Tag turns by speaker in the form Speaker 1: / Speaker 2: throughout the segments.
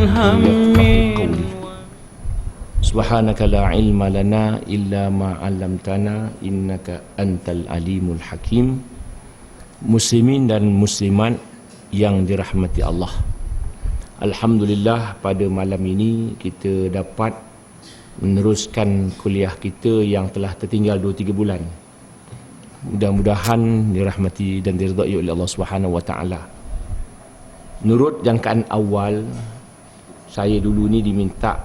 Speaker 1: qawli. Subhanaka la ilma lana illa ma 'allamtana innaka antal alimul hakim. Muslimin dan muslimat yang dirahmati Allah, alhamdulillah pada malam ini kita dapat meneruskan kuliah kita yang telah tertinggal 2-3 bulan. Mudah-mudahan dirahmati dan diridai oleh Allah Subhanahu wa taala. Menurut jangkaan awal, saya dulu ni diminta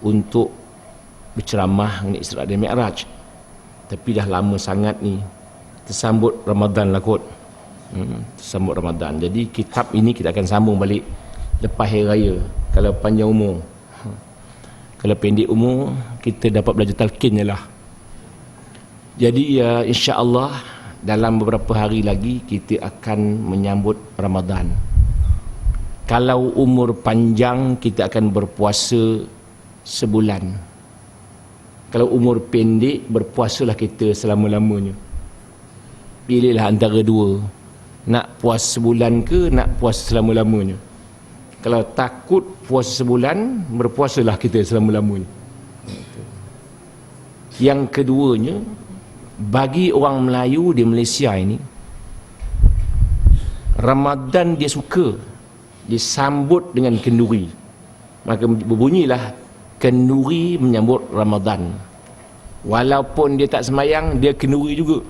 Speaker 1: untuk berceramah mengenai Isra dan Mi'raj. Tapi dah lama sangat ni, tersambut Ramadan lah kot. Tersambut Ramadan. Jadi kitab ini kita akan sambung balik lepas Hari Raya, kalau panjang umur. Kalau pendek umur, kita dapat belajar talqin je lah. Jadi insya-Allah dalam beberapa hari lagi kita akan menyambut Ramadan. Kalau umur panjang, kita akan berpuasa sebulan. Kalau umur pendek, berpuasalah kita selama-lamanya. Pilihlah antara dua. Nak puas sebulan ke nak puas selama-lamanya? Kalau takut puasa sebulan, berpuasalah kita selama-lamanya. Yang keduanya, bagi orang Melayu di Malaysia ini, Ramadan dia suka disambut dengan kenduri. Maka berbunyilah kenduri menyambut Ramadan. Walaupun dia tak sembahyang, dia kenduri juga.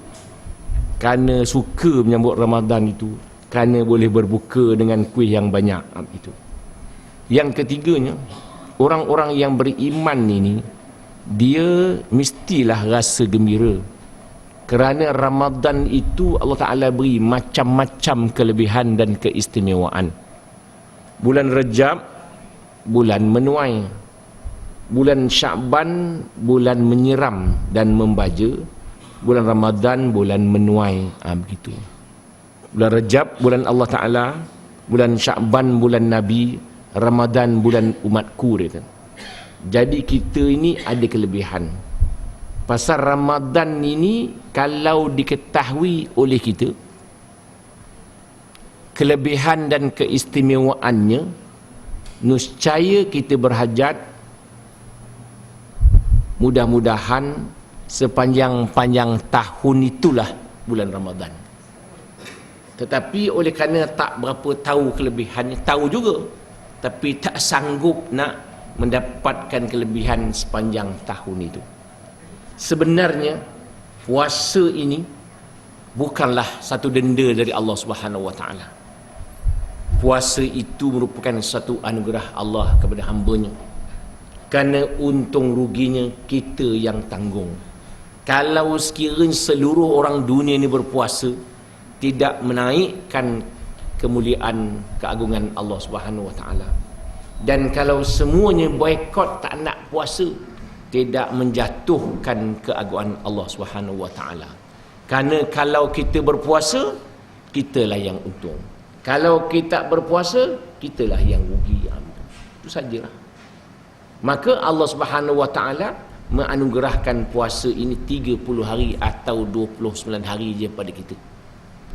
Speaker 1: Kerana suka menyambut Ramadan itu, kerana boleh berbuka dengan kuih yang banyak itu. Yang ketiganya, orang-orang yang beriman ini, dia mestilah rasa gembira. Kerana Ramadan itu Allah Ta'ala beri macam-macam kelebihan dan keistimewaan. Bulan Rejab, bulan menuai. Bulan Sya'ban, bulan menyiram dan membaja. Bulan Ramadan, bulan menuai. Begitu. Bulan Rejab, bulan Allah Ta'ala. Bulan Sya'ban, bulan Nabi. Ramadan, bulan umatku, dia kata. Jadi kita ini ada kelebihan. Pasal Ramadan ini, kalau diketahui oleh kita, kelebihan dan keistimewaannya, nescaya kita berhajat, mudah-mudahan sepanjang-panjang tahun itulah bulan Ramadan. Tetapi oleh kerana tak berapa tahu kelebihannya, tahu juga, tapi tak sanggup nak mendapatkan kelebihan sepanjang tahun itu. Sebenarnya puasa ini bukanlah satu denda dari Allah Subhanahu wa taala. Puasa itu merupakan satu anugerah Allah kepada hamba-Nya. Kerana untung ruginya kita yang tanggung. Kalau sekiranya seluruh orang dunia ini berpuasa, tidak menaikkan kemuliaan keagungan Allah Subhanahu wa taala. Dan kalau semuanya boikot, tak nak puasa, tidak menjatuhkan keagungan Allah Subhanahu wa taala. Kerana kalau kita berpuasa, kitalah yang untung. Kalau kita berpuasa, kitalah yang rugi. Itu sajalah. Maka Allah Subhanahu wa taala menganugerahkan puasa ini 30 hari atau 29 hari je pada kita.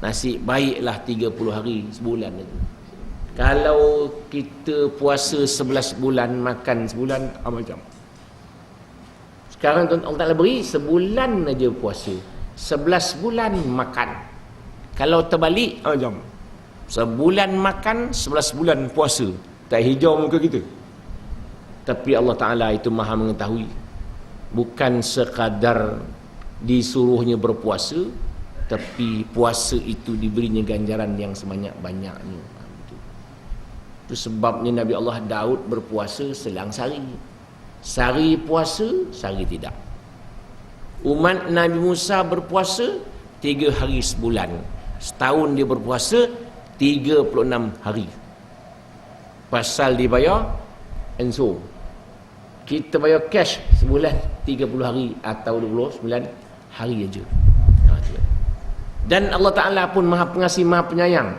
Speaker 1: Nasib baiklah 30 hari sebulan itu. Kalau kita puasa 11 bulan, makan sebulan, macam. Sekarang Allah Ta'ala beri sebulan aja puasa, 11 bulan makan. Kalau terbalik, macam. Sebulan makan, 11 bulan puasa. Tak hijau muka kita. Tapi Allah Ta'ala itu maha mengetahui. Bukan sekadar disuruhnya berpuasa, tapi puasa itu diberinya ganjaran yang sebanyak-banyaknya. Itu sebabnya Nabi Allah Daud berpuasa selang sehari. Sehari puasa, sehari tidak. Umat Nabi Musa berpuasa 3 hari sebulan. Setahun dia berpuasa 36 hari. Pasal dibayar enso. Kita bayar cash sebulan 30 hari atau 29 hari aja. Dan Allah Ta'ala pun maha pengasih, maha penyayang.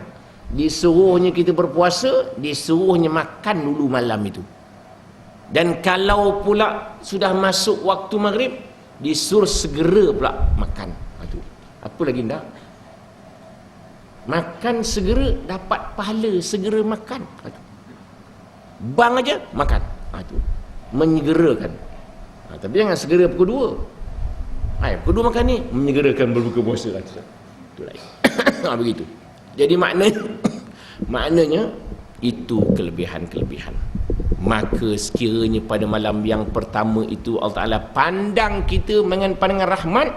Speaker 1: Disuruhnya kita berpuasa, disuruhnya makan dulu malam itu. Dan kalau pula sudah masuk waktu maghrib, disuruh segera pula makan. Apa lagi nak? Makan segera, dapat pahala segera makan. bang aja makan. Itu menyegerakan. Tapi jangan segera pukul 2. Pukul 2 makan ni menyegerakan berbuka puasa. Itu lain. Begitu. Jadi maknanya itu kelebihan-kelebihan. Maka sekiranya pada malam yang pertama itu Allah Ta'ala pandang kita dengan pandangan rahmat,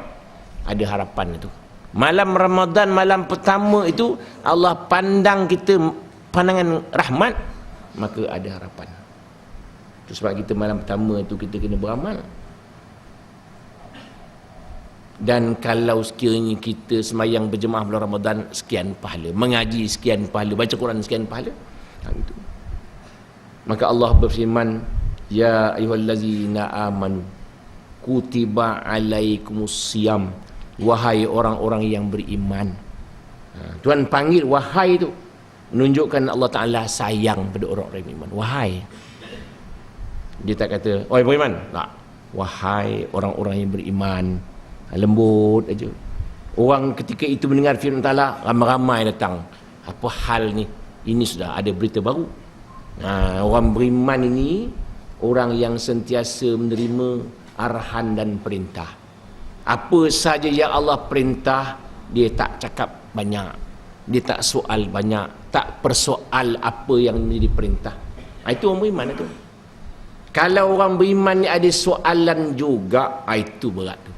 Speaker 1: ada harapan itu. Malam Ramadan, malam pertama itu Allah pandang kita pandangan rahmat, maka ada harapan. Itu sebab kita malam pertama itu kita kena beramal. Dan kalau sekiranya kita semayang berjemaah bulan Ramadan, sekian pahala, mengaji sekian pahala, baca Quran sekian pahala, itu. Maka Allah berfirman, ya ayyuhallazina amanu kutiba alaikumusiyam, wahai orang-orang yang beriman. Tuhan panggil wahai itu menunjukkan Allah Ta'ala sayang pada orang-orang yang beriman. Wahai, dia tak kata oi beriman, tak, wahai orang-orang yang beriman. Lembut aja. Orang ketika itu mendengar firman Allah, ramai-ramai datang. Apa hal ni? Ini sudah ada berita baru. Orang beriman ini orang yang sentiasa menerima arahan dan perintah. Apa saja yang Allah perintah, dia tak cakap banyak, dia tak soal banyak, tak persoal apa yang diperintah. Itu orang beriman itu. Kalau orang beriman ni ada soalan juga, itu berat tu.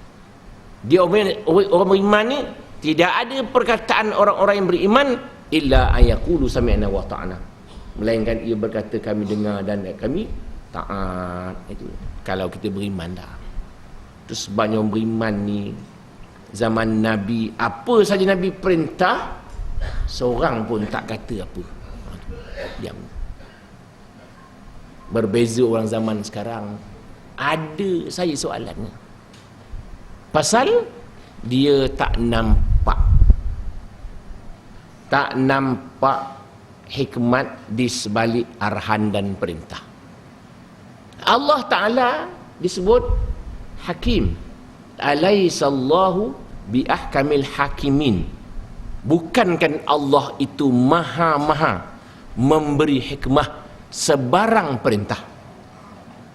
Speaker 1: Dia orang beriman ni tidak ada perkataan orang-orang yang beriman illa ayaqulu sami'na wa ta'na, melainkan ia berkata kami dengar dan kami taat. Itu kalau kita beriman dah. Terus banyak orang beriman ni zaman Nabi, apa saja Nabi perintah, seorang pun tak kata apa, diam. Berbeza orang zaman sekarang, ada saya soalannya, pasal dia tak nampak hikmat di sebalik arahan dan perintah. Allah Ta'ala disebut Hakim. Alaisallahu biahkamil hakimin. Bukankan Allah itu maha-maha memberi hikmah sebarang perintah.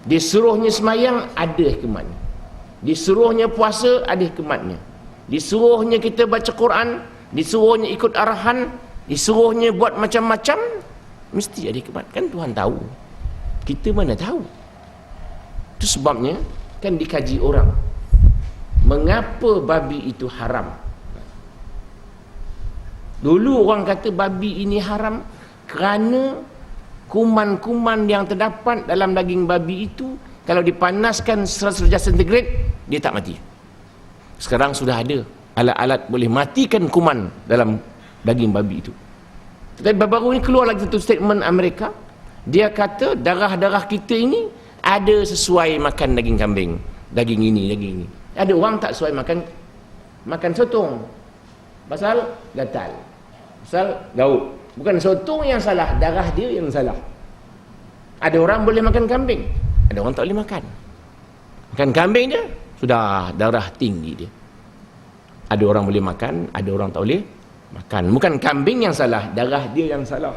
Speaker 1: Disuruhnya semayang, ada hikmatnya. Disuruhnya puasa, ada hikmatnya. Disuruhnya kita baca Quran, disuruhnya ikut arahan, disuruhnya buat macam-macam, mesti ada hikmat. Kan Tuhan tahu, kita mana tahu. Itu sebabnya kan dikaji orang, mengapa babi itu haram. Dulu orang kata babi ini haram kerana kuman-kuman yang terdapat dalam daging babi itu, kalau dipanaskan 100 darjah sentigrad, dia tak mati. Sekarang sudah ada alat-alat boleh matikan kuman dalam daging babi itu. Tetapi baru-baru ini keluar lagi satu statement Amerika. Dia kata darah-darah kita ini ada sesuai makan daging kambing, daging ini, daging ini. Ada orang tak sesuai makan sotong, pasal gatal, pasal gaut. Bukan sotong yang salah, darah dia yang salah. Ada orang boleh makan kambing, ada orang tak boleh makan. Makan kambing dia, sudah darah tinggi dia. Ada orang boleh makan, ada orang tak boleh makan. Bukan kambing yang salah, darah dia yang salah.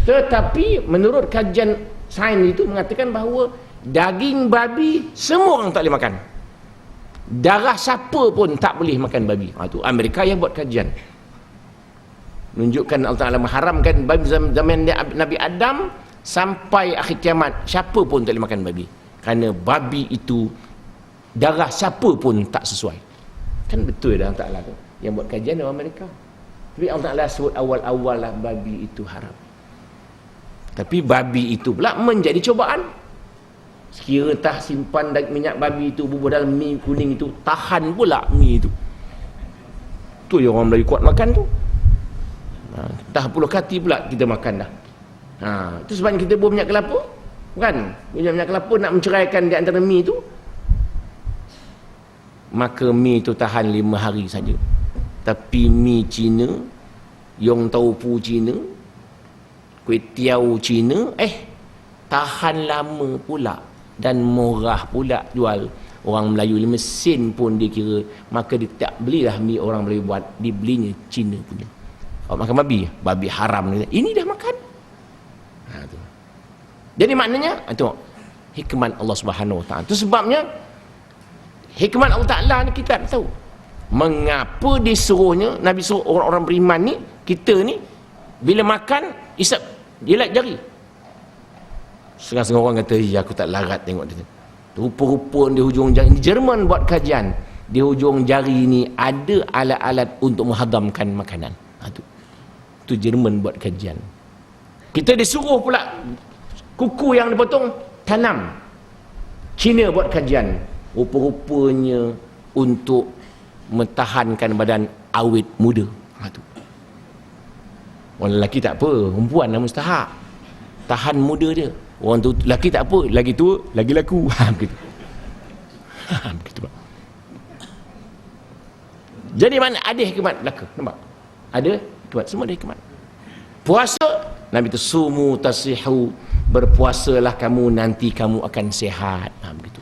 Speaker 1: Tetapi menurut kajian sains itu mengatakan bahawa daging babi semua orang tak boleh makan. Darah siapa pun tak boleh makan babi. Itu Amerika yang buat kajian. Menunjukkan Allah Ta'ala mengharamkan babi zaman Nabi Adam sampai akhir kiamat. Siapa pun tak boleh makan babi. Kerana babi itu darah siapa pun tak sesuai. Kan betul dah Allah Ta'ala tu yang buat kajian orang Amerika. Tapi Allah Ta'ala sebut awal-awal lah babi itu haram. Tapi babi itu pula menjadi cobaan. Sekira tah simpan minyak babi itu bubur dalam mi kuning itu, tahan pula mi itu. Tu yang orang Melayu kuat makan tu. Dah puluh kati pula kita makan dah. Itu sebabnya kita buat minyak kelapa, kan? Minyak kelapa nak menceraikan di antara mi itu, maka mi itu tahan 5 hari saja. Tapi mi Cina, yong tau pu Cina, kuih tiaw Cina, tahan lama pula dan murah pula jual. Orang Melayu 5 sen pun dia kira, maka dia tak belilah mi orang Melayu buat, dibelinya Cina punya. Makan babi haram, ini dah makan. Itu. Jadi maknanya itu hikmat Allah Subhanahu Wa Taala. Itu sebabnya hikmat Allah Taala ni kita tak tahu. Mengapa disuruhnya Nabi suruh orang-orang beriman ni, kita ni bila makan isap jilat jari. Setengah-setengah orang kata, ya aku tak larat tengok dia. Rupa-rupa di hujung jari. Di Jerman buat kajian, di hujung jari ni ada alat-alat untuk menghadamkan makanan. Itu Jerman buat kajian. Kita disuruh pula kuku yang dipotong tanam. Cina buat kajian, rupa-rupanya untuk mentahankan badan awet muda. Orang lelaki tak apa, perempuan lah mustahak tahan muda dia. Orang tu lelaki tak apa, lagi tua lagi laku. Begitu. Begitu. Jadi mana ada hikmat belaka, nampak? Ada hikmat, semua ada hikmat. Puasa, Nabi tu sumu tasihu, berpuasalah kamu nanti kamu akan sihat. Begitu.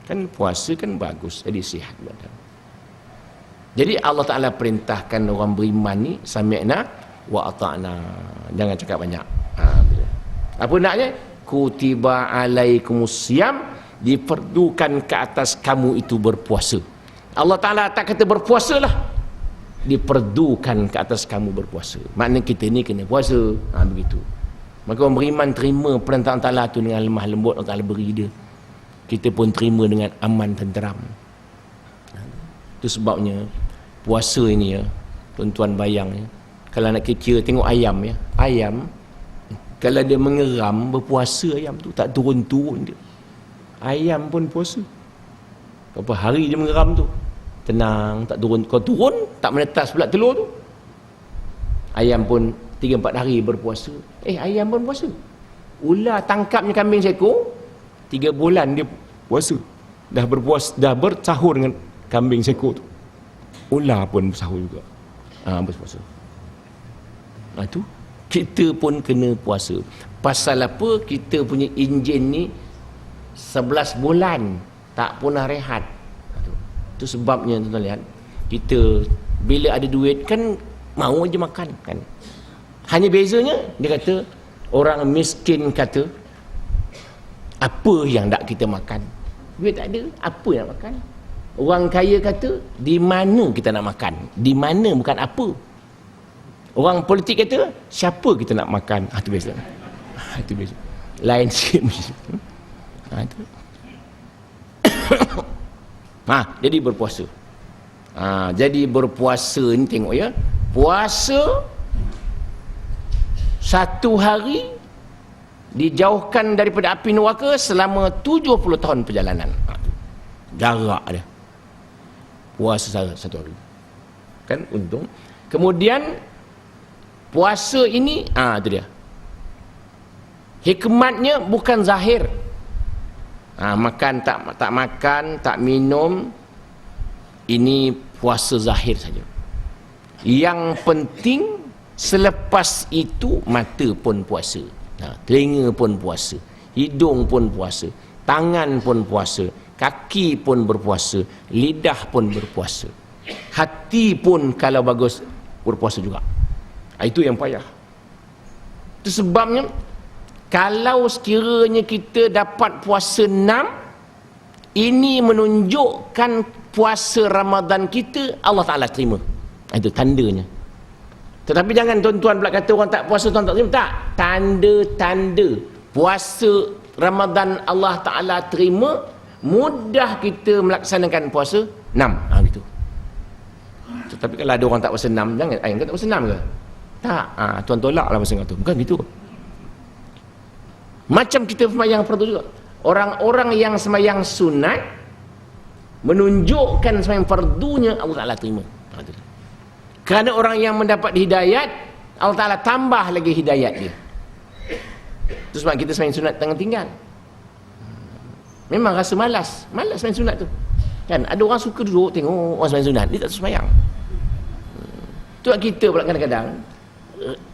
Speaker 1: Kan puasa kan bagus, jadi sihat badan. Jadi Allah Ta'ala perintahkan orang beriman ni sami'na wa ata'na. Jangan cakap banyak. Apa naknya? Kutiba alaikumusiyam, diperdukan ke atas kamu itu berpuasa. Allah Ta'ala tak kata berpuasalah, diperdukan ke atas kamu berpuasa. Maknanya kita ni kena puasa. Begitu. Maka orang beriman terima perintah Allah Ta'ala tu dengan lemah lembut. Allah Ta'ala beri dia, kita pun terima dengan aman tenteram. Itu sebabnya puasa ini ya, tuan-tuan bayang ya, kalau nak kira tengok ayam ya, ayam kalau dia mengeram berpuasa, ayam tu tak turun-turun dia. Ayam pun puasa. Berapa hari dia mengeram tu, tenang, tak turun. Kau turun tak menetas pula telur tu. Ayam pun 3-4 hari berpuasa. Ayam pun puasa. Ular tangkapnya kambing seekor, 3 bulan dia puasa. Dah berpuasa, dah bersahur dengan kambing seekor tu. Ular pun bersahur juga. Berpuasa. Tu kita pun kena puasa. Pasal apa? Kita punya enjin ni 11 bulan tak pernah rehat. Itu sebabnya tuan-tuan lihat, kita bila ada duit kan mau je makan kan. Hanya bezanya dia kata, orang miskin kata apa yang nak kita makan? Duit tak ada, apa yang nak makan? Orang kaya kata di mana kita nak makan? Di mana bukan apa. Orang politik kata siapa kita nak makan? Itu biasa. Itu biasa. Lain sikit. Itu. Jadi berpuasa. Jadi berpuasa ni tengok ya. Puasa 1 hari dijauhkan daripada api neraka selama 70 tahun perjalanan. Jarak dia. Puasa 1 hari. Kan untung. Kemudian puasa ini itu dia. Hikmatnya bukan zahir. Makan tak makan, tak minum, ini puasa zahir saja. Yang penting selepas itu mata pun puasa, telinga pun puasa, hidung pun puasa, tangan pun puasa, kaki pun berpuasa, lidah pun berpuasa, hati pun kalau bagus berpuasa juga. Itu yang payah. Itu sebabnya kalau sekiranya kita dapat puasa 6, ini menunjukkan puasa Ramadan kita Allah Ta'ala terima. Itu tandanya. Tetapi jangan tuan-tuan pula kata orang tak puasa tuan tak terima. Tak. Tanda-tanda puasa Ramadan Allah Ta'ala terima, mudah kita melaksanakan puasa 6. Gitu. Tetapi kalau ada orang tak puasa 6, jangan, kau tak puasa 6 ke? Tak. Tuan tolak lah masa tu. Bukan gitu. Macam kita sembahyang fardu juga. Orang-orang yang sembahyang sunat menunjukkan sembahyang fardunya Allah Ta'ala terima. Kerana orang yang mendapat hidayat, Allah Ta'ala tambah lagi hidayat dia. Itu sebab kita sembahyang sunat tengah tinggal. Memang rasa malas sembahyang sunat tu. Kan ada orang suka duduk tengok orang sembahyang sunat, dia tak sembahyang. Tu kita pula kadang-kadang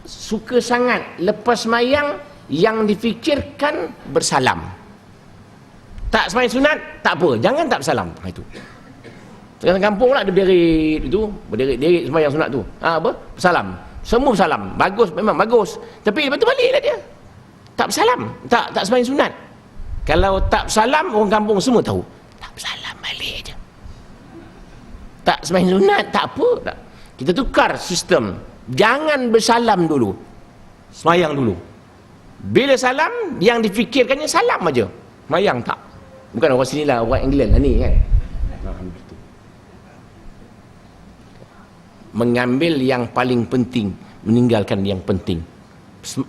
Speaker 1: suka sangat lepas sembahyang yang difikirkan bersalam. Tak sembahyang sunat tak apa, jangan tak bersalam. Itu. Sekarang kampung pula ada berderet itu, berderet sembahyang sunat tu. Bersalam. Semua bersalam. Bagus, memang bagus. Tapi lepas tu baliklah dia. Tak bersalam. Tak sembahyang sunat. Kalau tak bersalam, orang kampung semua tahu. Tak bersalam, balik je. Tak sembahyang sunat, tak apa. Tak. Kita tukar sistem. Jangan bersalam dulu. Sembahyang dulu. Bila salam, yang difikirkannya salam aja. Sembahyang tak. Bukan orang sini lah, orang England lah ni kan. Mengambil yang paling penting, meninggalkan yang penting.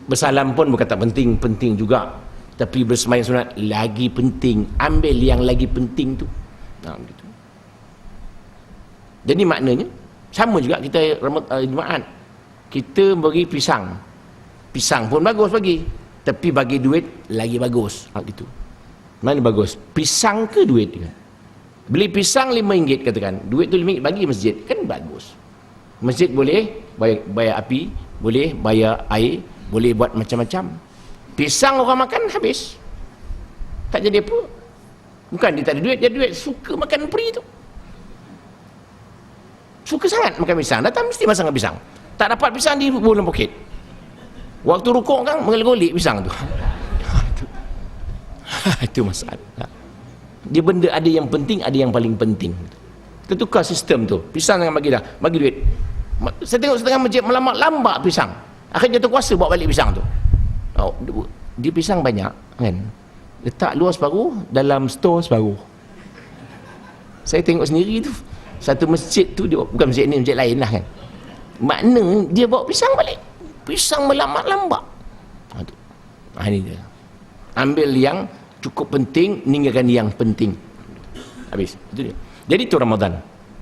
Speaker 1: Bersalam pun bukan tak penting, penting juga. Tapi bersembahyang sunat lagi penting. Ambil yang lagi penting tu. Gitu. Jadi maknanya sama juga kita Jumaat. Kita bagi pisang. Pisang pun bagus bagi. Tapi bagi duit lagi bagus. Gitu. Mana bagus? Pisang ke duit? Beli pisang RM5 katakan. Duit tu RM5 bagi masjid. Kan bagus. Masjid boleh bayar api, boleh bayar air, boleh buat macam-macam. Pisang orang makan habis. Tak jadi apa. Bukan dia tak ada duit, dia ada duit. Suka makan peri tu. Suka sangat makan pisang. Datang mesti masak pisang. Tak dapat pisang di bulan poket. Waktu rukuk kan mengolik pisang tu. Itu masalah. Dia benda ada yang penting, ada yang paling penting. Kita tukar sistem tu. Pisang jangan bagi dah. Bagi duit. Saya tengok setengah masjid lambat pisang. Akhirnya jatuh kuasa bawa balik pisang tu. Oh, dia pisang banyak kan. Letak luar separuh, dalam store separuh. Saya tengok sendiri tu. Satu masjid tu dia, bukan masjid ni, masjid lain lah kan. Makna dia bawa pisang balik. Pisang melambat-lambat. Ini dia. Ambil yang cukup penting, ninggalkan yang penting. Habis. Itu dia. Jadi itu Ramadan.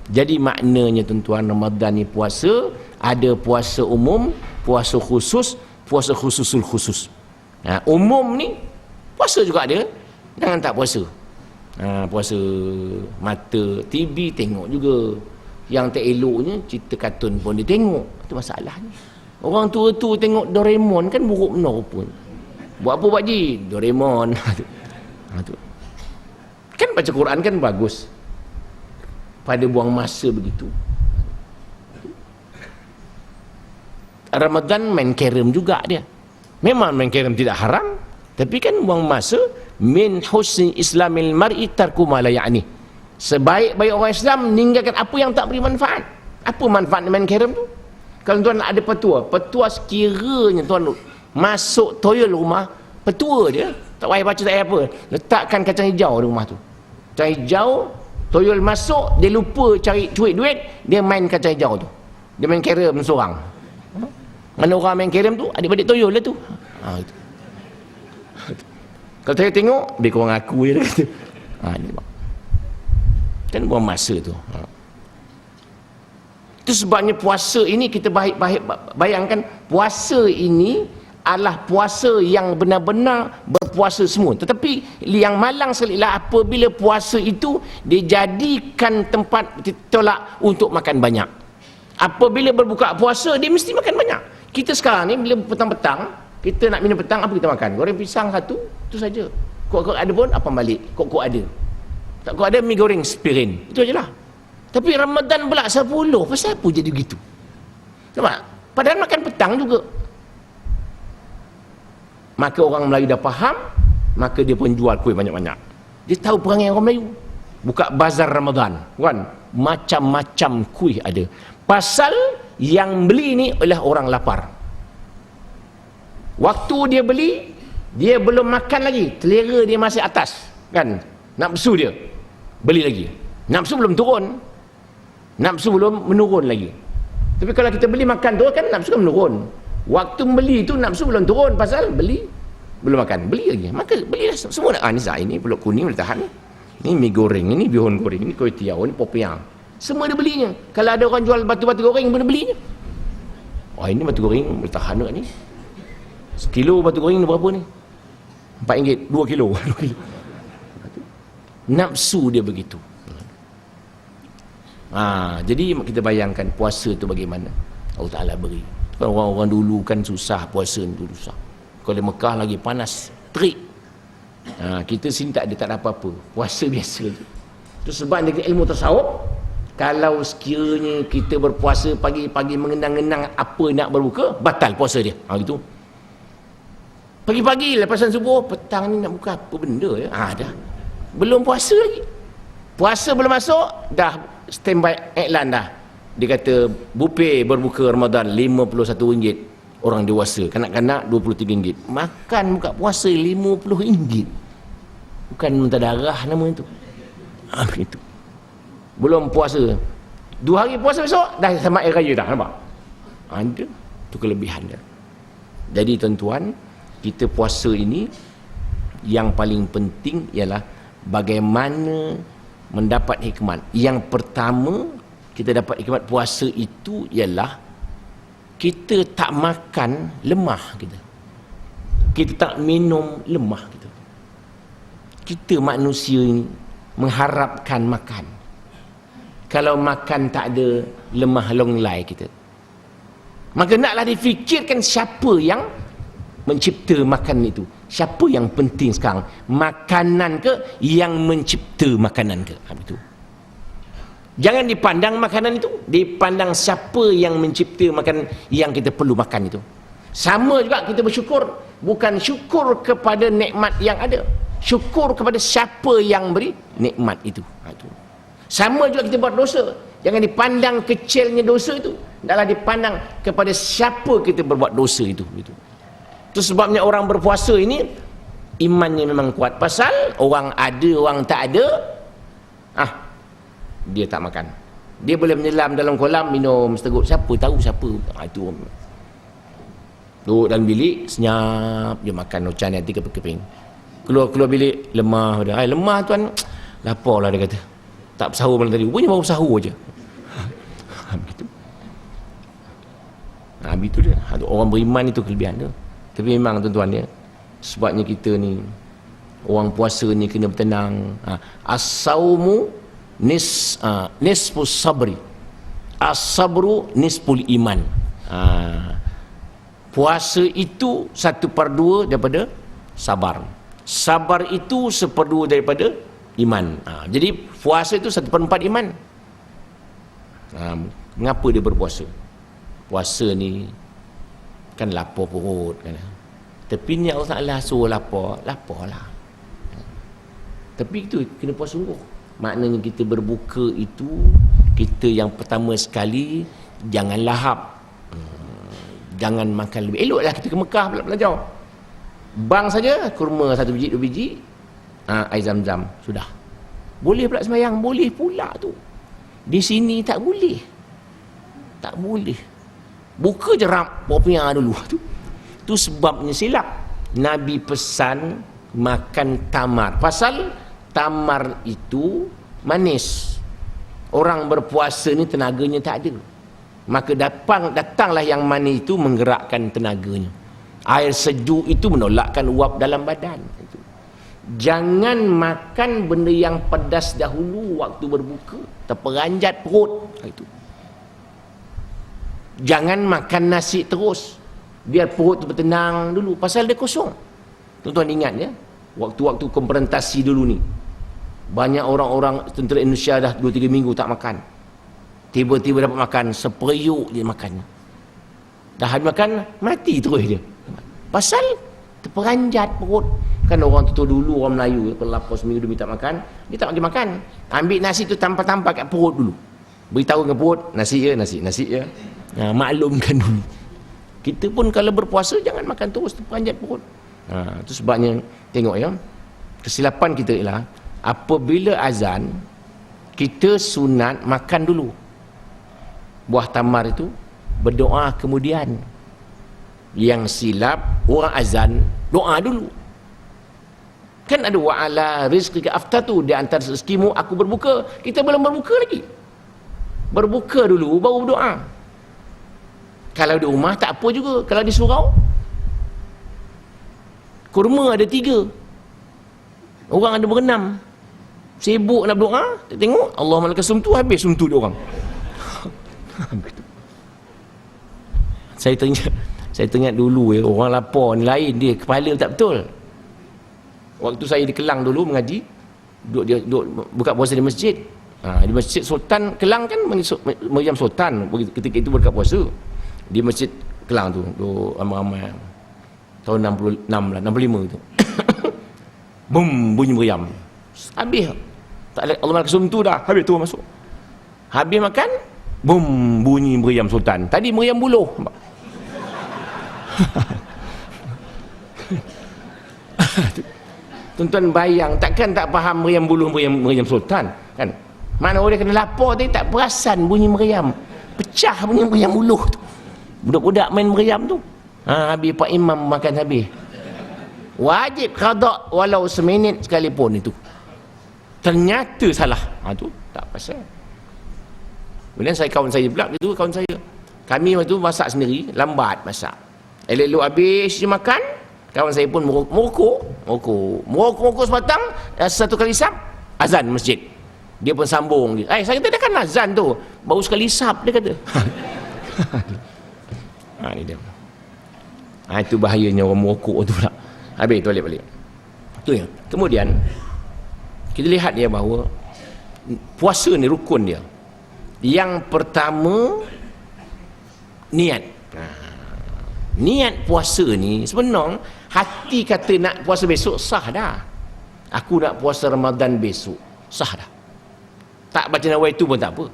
Speaker 1: Jadi maknanya tuan-tuan, Ramadan ni puasa, ada puasa umum, puasa khusus, puasa khususul khusus. Umum ni puasa juga ada, jangan tak puasa. Puasa mata TV tengok juga. Yang tak eloknya cerita kartun pun dia tengok. Itu masalahnya. Orang tua-tua tengok Doraemon kan buruk benar pun. Buat apa Pak Ji? Doraemon. Kan baca Quran kan bagus. Pada buang masa begitu. Ramadan main carrom juga dia. Memang main carrom tidak haram, tapi kan buang masa. Min husni islamil mar'i tarku ma la ya'ni. Sebaik-baik orang Islam meninggalkan apa yang tak beri manfaat. Apa manfaat main carrom tu? Kalau tuan ada petua sekiranya tuan masuk toilet rumah, petua dia, tak payah baca tak payah apa. Letakkan kacang hijau di rumah tu. Kacang hijau, toyol masuk, dia lupa cari duit, dia main kacang hijau tu. Dia main carrom seorang. Mana orang main carrom tu, adik-adik toyol lah tu. Itu. Kalau saya tengok, dia korang aku je dia kata. Ini kan buang masa tu. Itu sebabnya puasa ini kita bayangkan, puasa ini adalah puasa yang benar-benar berpuasa semua. Tetapi yang malang sekali lah apabila puasa itu dijadikan tempat tolak untuk makan banyak. Apabila berbuka puasa, dia mesti makan banyak. Kita sekarang ni bila petang-petang, kita nak minum petang, apa kita makan? Goreng pisang satu, itu saja. Kok ada pun, apa balik? Kok ada. Tak kok ada, mi goreng spirin. Itu ajalah. Tapi Ramadan pula 10, pasal apa jadi begitu? Nampak? Padahal makan petang juga. Maka orang Melayu dah faham, maka dia pun jual kuih banyak-banyak. Dia tahu perangai orang Melayu. Buka bazar Ramadan, kan? Macam-macam kuih ada. Pasal yang beli ni ialah orang lapar. Waktu dia beli, dia belum makan lagi, selera dia masih atas, kan? Nafsu dia beli lagi. Nafsu belum turun. Nafsu belum menurun lagi. Tapi kalau kita beli makan tu kan nafsu kan menurun. Waktu beli tu nafsu belum turun, pasal beli belum makan, beli lagi. Maka belilah semua nak. Ni saya ni pulut kuning boleh tahan. Ni mi goreng, ni bihun goreng, ni kuih tiaw, ni popiang. Semua dia belinya. Kalau ada orang jual batu-batu goreng pun dia belinya. Ini batu goreng boleh tahan ni. Sekilo batu goreng ni berapa ni? RM4, 2 kilo. Nafsu dia begitu. Jadi kita bayangkan puasa tu bagaimana Allah Ta'ala beri. Orang-orang dulu kan susah puasa ni, susah. Kalau di Mekah lagi panas terik. Kita sini tak ada apa-apa, puasa biasa je. Itu sebab dengan ilmu tasawuf Kalau sekiranya kita berpuasa pagi-pagi mengenang-enang apa nak berbuka, batal puasa dia. Gitu. Pagi-pagi lepasan subuh, petang ni nak buka apa benda ya? Dah. Belum puasa lagi. Puasa belum masuk, dah standby iklan dah. Dia kata buffet berbuka Ramadan RM51 orang dewasa, kanak-kanak RM23. Makan buka puasa RM50. Bukan muntah darah nama itu. Begitu. Belum puasa 2 hari puasa besok dah sama air raya dah, nampak? Ada tu kelebihan dia. Jadi tuan-tuan, kita puasa ini yang paling penting ialah bagaimana mendapat hikmat. Yang pertama kita dapat hikmat puasa itu ialah kita tak makan lemah kita. Kita tak minum lemah kita. Kita manusia ini mengharapkan makan. Kalau makan tak ada lemah longlai kita. Maka naklah difikirkan siapa yang mencipta makan itu. Siapa yang penting sekarang? Makanan ke yang mencipta makanan ke? Itu. Jangan dipandang makanan itu, dipandang siapa yang mencipta makanan yang kita perlu makan itu. Sama juga kita bersyukur, bukan syukur kepada nikmat yang ada, syukur kepada siapa yang beri nikmat itu. Itu. Sama juga kita buat dosa, jangan dipandang kecilnya dosa itu, hendaklah dipandang kepada siapa kita berbuat dosa itu. Itu sebabnya orang berpuasa ini imannya memang kuat. Pasal orang ada, orang tak ada, dia tak makan. Dia boleh menyelam dalam kolam minum seteguk. Siapa tahu siapa? Itu duduk dalam bilik senyap je makan ocan hati keping. Keluar bilik lemah dah. Lemah tuan, lapar lah dia kata. Tak bersahur malam tadi. Rupanya baru bersahur je. Begitu. Begitu dia. Orang beriman itu kelebihan dia. Tapi memang tuan-tuan ya, sebabnya kita ni orang puasa ni kena bertenang. As-saumu nisfus sabri, as-sabru nisful iman. Puasa itu 1/2 daripada sabar. Sabar itu 1/2 daripada iman. Jadi puasa itu 1/4 iman. Mengapa dia berpuasa? Puasa ni kan lapar perut kan. Tapi ni Allah Ta'ala suruh laparlah. Tapi itu kena puas sungguh. Maknanya kita berbuka itu, kita yang pertama sekali jangan lahap, jangan makan lebih. Eloklah kita ke Mekah pula belajar. Bang saja kurma 1 biji 2 biji, air zam-zam sudah. Boleh pula sembahyang, boleh pula tu. Di sini tak boleh. Tak boleh. Buka je popiah dulu tu. Tu sebabnya silap. Nabi pesan makan tamar. Pasal tamar itu manis. Orang berpuasa ni tenaganya tak ada. Maka datanglah yang manis itu menggerakkan tenaganya. Air sejuk itu menolakkan uap dalam badan. Jangan makan benda yang pedas dahulu waktu berbuka. Terperanjat perut. Itu. Jangan makan nasi terus. Biar perut tu bertenang dulu. Pasal dia kosong. Tuan-tuan ingat ya, waktu-waktu konfrontasi dulu ni, banyak orang-orang tentera Indonesia dah 2-3 minggu tak makan. Tiba-tiba dapat makan, seperiuk dia makan. Dah habis makan, mati terus dia. Pasal terperanjat perut. Kan orang tu dulu, orang Melayu, kalau lapar seminggu dia minta makan, dia tak bagi makan. Ambil nasi tu tampar-tampar kat perut dulu. Beritahu ke perut, nasi ya, nasi ya. Maklumkan dulu. Kita pun kalau berpuasa jangan makan terus, terperanjat perut. Itu sebabnya tengok ya, kesilapan kita ialah apabila azan kita sunat makan dulu buah tamar itu, berdoa kemudian. Yang silap orang azan doa dulu. Kan ada wa'ala rizqika aftatu, di antara rezekimu aku berbuka. Kita belum berbuka lagi. Berbuka dulu baru berdoa. Kalau di rumah tak apa juga. Kalau di surau, kurma ada 3, orang ada berenam, sibuk nak berdoa, tengok Allah malaikat sumtu, habis sumtu dia orang. Saya teringat dulu ya, orang lapar ni lain, dia kepala tak betul. Waktu saya di Kelang dulu mengaji, duduk buka puasa di masjid, Di Masjid Sultan Kelang kan meriam Sultan ketika itu berdekat puasa. Di Masjid Kelang tu ramai-ramai tahun 66 lah, 65 tu. Bum, bunyi meriam. Habis. Tak ada Allah Maksum tu dah. Habis tu masuk. Habis makan, bum, bunyi meriam Sultan. Tadi meriam buluh. Tuan-tuan bayang, takkan tak faham meriam buluh, meriam Sultan kan? Mana orang kena lapor tadi tak perasan bunyi meriam. Pecah bunyi meriam buluh tu. Budak-budak main meriam tu. Habis Pak Imam makan habis. Wajib qada walau seminit sekalipun itu. Ternyata salah. Tu tak pasal. Kemudian kawan saya pula, itu kawan saya. Kami waktu tu masak sendiri, lambat masak. Elok-elok habis je makan, kawan saya pun merokok sebatang, satu kali sap, azan masjid. Dia pun sambung. Saya kata, dah kan azan tu, baru sekali sap, dia kata. Ni dia. Itu bahayanya orang merokok tu pula. Habis tu balik. Tu ya. Kemudian kita lihat dia bahawa puasa ni rukun dia. Yang pertama, niat. Niat puasa ni sebenarnya hati kata nak puasa besok sah dah. Aku nak puasa Ramadan besok, sah dah. Tak baca nawaitu pun tak apa.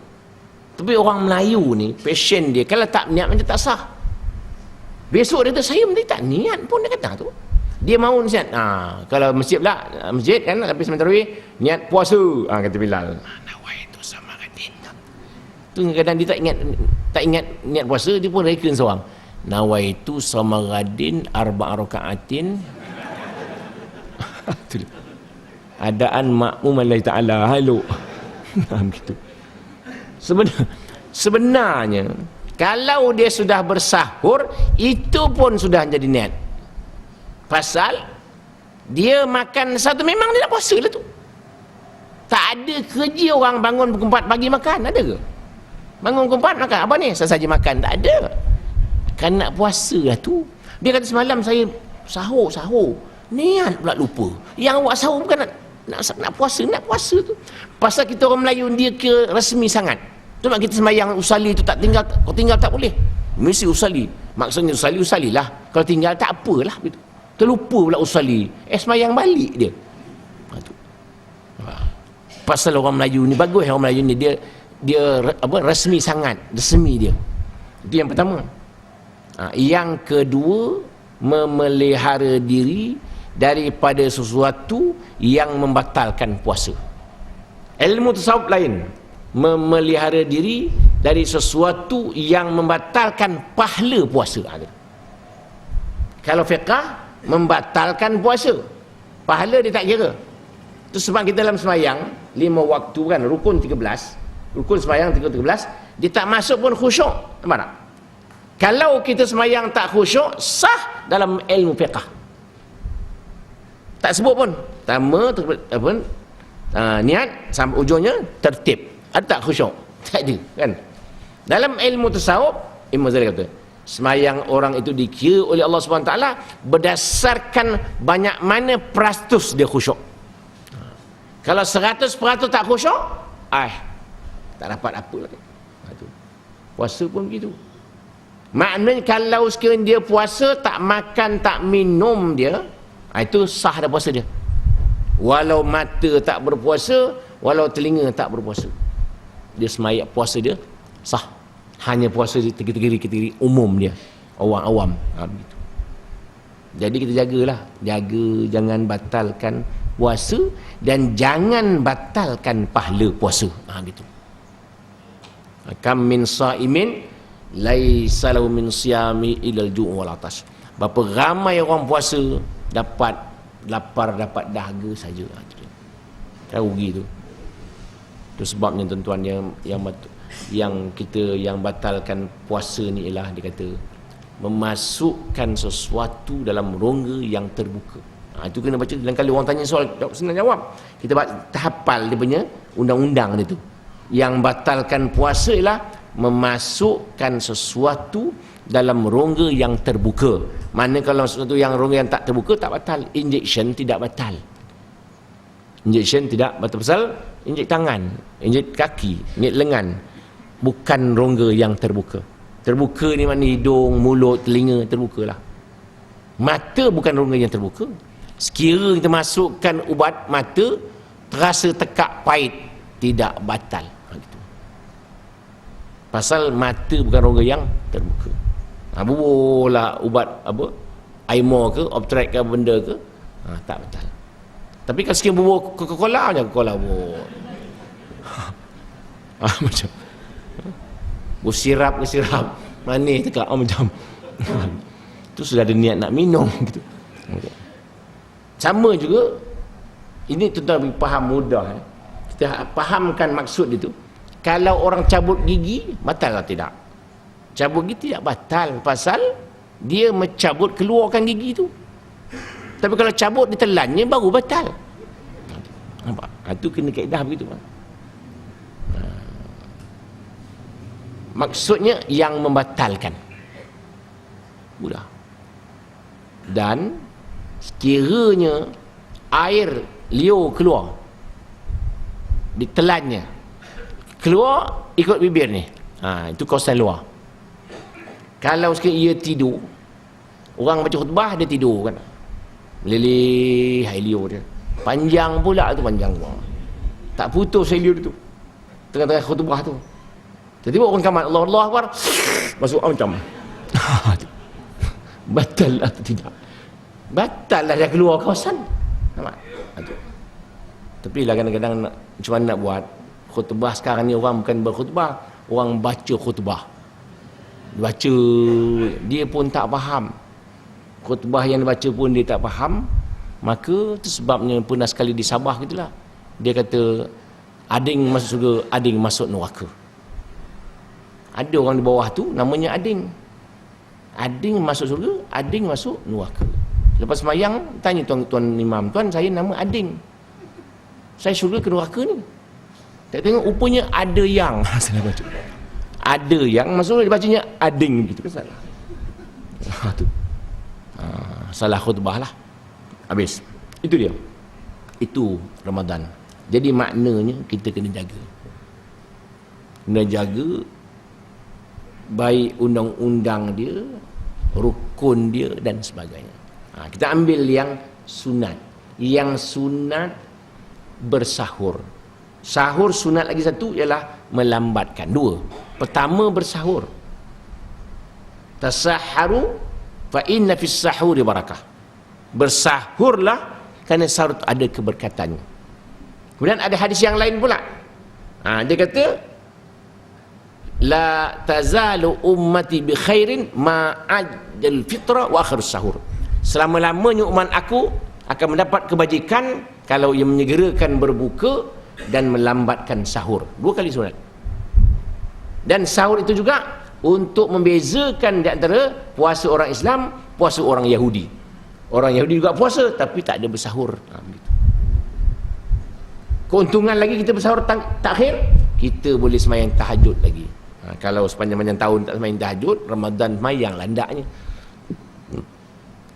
Speaker 1: Tapi orang Melayu ni passion dia, kalau tak niat macam tak sah. Besok dia kata saya mesti tak niat pun, dia kata tu. Dia mahu niat. Kalau masjid pula, masjid kan habis sementara niat puasa. Kata Bilal, nawaitu sama radin. Tu kadang dia tak ingat niat puasa, dia pun reka seorang. Nawaitu sama radin arba'a rakaatin. Adaan makmum Allah Ta'ala halo. Gitu. Sebenarnya kalau dia sudah bersahur, itu pun sudah jadi niat. Pasal dia makan satu, memang dia nak puasa lah tu. Tak ada kerja orang bangun pukul 4 pagi makan, ada ke? Bangun pukul 4 makan, apa ni? Saja makan, tak ada. Kan nak puasa lah tu. Dia kata semalam saya sahur, niat pula lupa. Yang awak sahur bukan nak puasa tu. Pasal kita orang Melayu dia ke rasmi sangat. Tu mak kita sembahyang usali tu tak tinggal, kau tinggal tak boleh. Mesti usali. Maksudnya usalilah. Kalau tinggal tak apalah gitu. Terlupa pula usali. Sembahyang balik dia. Pasal orang Melayu ni bagus, orang Melayu ni dia rasmi sangat, resmi dia. Itu yang pertama. Yang kedua, memelihara diri daripada sesuatu yang membatalkan puasa. Ilmu tasawuf lain, memelihara diri dari sesuatu yang membatalkan pahala puasa. Kalau fiqah membatalkan puasa, pahala dia tak kira. Itu sebab kita dalam sembahyang 5 waktu kan, rukun 13, rukun sembahyang 13, dia tak masuk pun khusyuk. Nampak tak? Kalau kita sembahyang tak khusyuk, sah dalam ilmu fiqah. Tak sebut pun. Pertama niat sampai ujungnya tertib. Ada tak khusyuk? Tak ada kan? Dalam ilmu tasawuf, Imam Ghazali kata, sembahyang orang itu dikira oleh Allah SWT berdasarkan banyak mana peratus dia khusyuk. Kalau 100% tak khusyuk, tak dapat apa lagi. Puasa pun begitu. Maknanya kalau sekiranya dia puasa, tak makan, tak minum dia, itu sah dah puasa dia. Walau mata tak berpuasa, walau telinga tak berpuasa, dia semayang puasa dia sah. Hanya puasa kategori umum dia, orang awam. Begitu. Jadi kita jagalah, jangan batalkan puasa dan jangan batalkan pahala puasa. Gitu. Kam min saimin laisa lahu min siyami ilal ju' wal atash. Berapa ramai orang puasa dapat lapar, dapat dahaga saja. Tahu rugi tu. Itu sebabnya tuan-tuan yang batalkan puasa ni ialah, dia kata, memasukkan sesuatu dalam rongga yang terbuka. Itu kena baca. Dan kali orang tanya soal, senang jawab. Kita hafal dia punya undang-undang dia tu. Yang batalkan puasa ialah memasukkan sesuatu dalam rongga yang terbuka. Mana kalau sesuatu yang rongga yang tak terbuka tak batal. Injection tidak batal. Injection tidak batal pasal injek tangan, injek kaki, injek lengan. Bukan rongga yang terbuka. Terbuka ni makna hidung, mulut, telinga terbukalah. Mata bukan rongga yang terbuka. Sekira kita masukkan ubat mata, terasa tekak pahit, tidak batal. Gitu. Pasal mata bukan rongga yang terbuka. Bubuhlah ubat apa? Aimor ke, Optrex ke, benda ke, tak batal. Tapi kalau sekiranya bubuh Coca-Cola je, Coca-Cola bubuh. Macam sirap ke sirap manis tekak macam tu sudah ada niat nak minum gitu. Sama juga ini tuan-tuan faham mudah. Kita fahamkan maksud itu. Kalau orang cabut gigi batal atau tidak? Cabut gigi tidak batal pasal dia mencabut keluarkan gigi itu. Tapi kalau cabut ditelannya baru batal. Nampak? Itu kena kaedah begitu. Maksudnya yang membatalkan. Mudah. Dan sekiranya air liur keluar, ditelannya, keluar ikut bibir ni, itu kawasan luar. Kalau sekiranya ia tidur, orang baca khutbah dia tidur kan, meleleh air liur dia, panjang pula tu, panjang pula, tak putus air liur tu tengah-tengah khutbah tu. Tiba-tiba orang kamar Allah Allah Akbar, masuk macam batal atau tidak? Batal lah dia keluar kawasan. Nampak? Tapi lah kadang-kadang macam mana nak buat? Khutbah sekarang ni orang bukan berkhutbah, orang baca khutbah. Baca, dia pun tak faham. Khutbah yang dibaca pun dia tak faham. Maka itu sebabnya pernah sekali di Sabah gitulah. Dia kata ading masuk surga, ading masuk neraka. Ada orang di bawah tu namanya ading. Ading masuk surga, ading masuk neraka. Lepas semayang tanya tuan imam, tuan saya nama ading, saya surga ke neraka ni? Tak tengok rupanya ada yang salah baca. Ada yang masuk dia bacanya ading gitu kan, salah. Tu. Salah khutbah lah. Habis. Itu dia. Itu Ramadan. Jadi maknanya kita kena jaga. Kena jaga baik undang-undang dia, rukun dia dan sebagainya. Kita ambil yang sunat. Yang sunat bersahur. Sahur sunat lagi satu ialah melambatkan. Dua. Pertama bersahur. Tasahharu fa inna fis sahuri barakah. Bersahurlah kerana sahur ada keberkatannya. Kemudian ada hadis yang lain pula. Dia kata la tazalu ummati bi khairin ma'ajal fitra wa akhir sahur. Selama-lamanya umat aku akan mendapat kebajikan kalau ia menyegerakan berbuka dan melambatkan sahur. Dua kali sunat. Dan sahur itu juga untuk membezakan di antara puasa orang Islam, puasa orang Yahudi. Orang Yahudi juga puasa tapi tak ada bersahur. Begitu. Keuntungan lagi kita bersahur takhir, kita boleh sembahyang tahajud lagi. Kalau sepanjang-panjang tahun tak sembahyang tahajud, Ramadan sembahyang landaknya.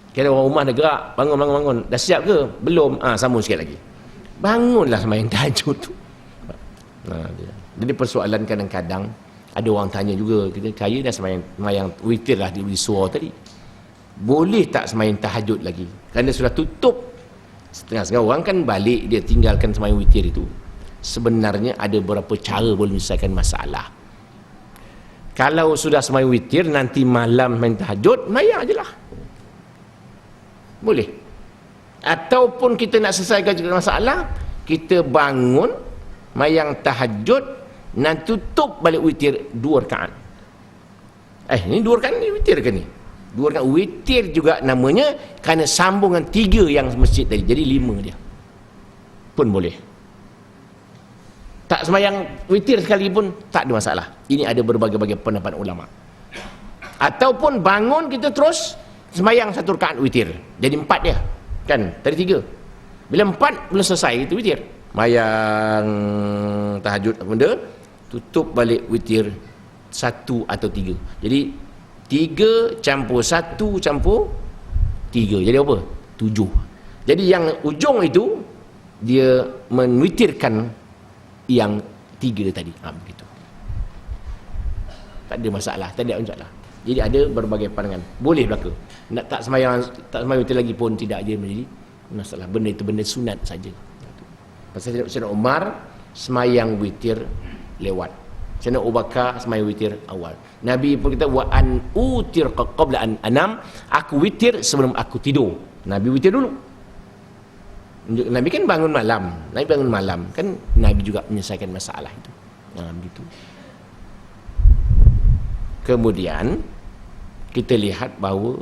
Speaker 1: Kalau orang rumah dah gerak, bangun. Dah siap ke? Belum. Sambung sikit lagi. Bangunlah sembahyang tahajud tu. Jadi persoalan kadang-kadang ada orang tanya juga, kita kaya dah sembahyang witir lah di suara tadi. Boleh tak sembahyang tahajud lagi? Kerana sudah tutup. Setengah-setengah orang kan balik, dia tinggalkan sembahyang witir itu. Sebenarnya ada beberapa cara boleh menyelesaikan masalah. Kalau sudah sembahyang witir, nanti malam main tahajud, sembahyang je lah. Boleh. Ataupun kita nak selesaikan masalah, kita bangun mayang tahajud, nanti tutup balik witir 2 rakaat. Ni 2 rakaat ni witir ke ni? 2 rakaat witir juga namanya, kerana sambungan 3 yang masjid tadi, jadi 5 dia. Pun boleh. Tak sembahyang witir sekali pun tak ada masalah. Ini ada berbagai-bagai pendapat ulama. Ataupun bangun kita terus sembahyang 1 rakaat witir, jadi 4 dia. Kan tadi 3. Bila 4 belum selesai itu witir, mayang tahajud apa benda, tutup balik witir 1 atau 3. Jadi 3 campur 1 campur 3, jadi apa? 7. Jadi yang ujung itu dia menwitirkan yang 3 tadi. Begitu. Tak ada masalah, tak ada masalah. Jadi ada berbagai pandangan. Boleh berlaku. Nak tak sembahyang witir lagi pun tidak ada menjadi masalah. Benda itu benda sunat saja. Pasal Sayyidina Umar sembahyang witir lewat. Sayyidina Abu Bakar sembahyang witir awal. Nabi pun kata wa an utir qabla an anam, aku witir sebelum aku tidur. Nabi witir dulu. Nabi kan bangun malam. Kan Nabi juga menyelesaikan masalah itu. Begitu. Kemudian kita lihat bahawa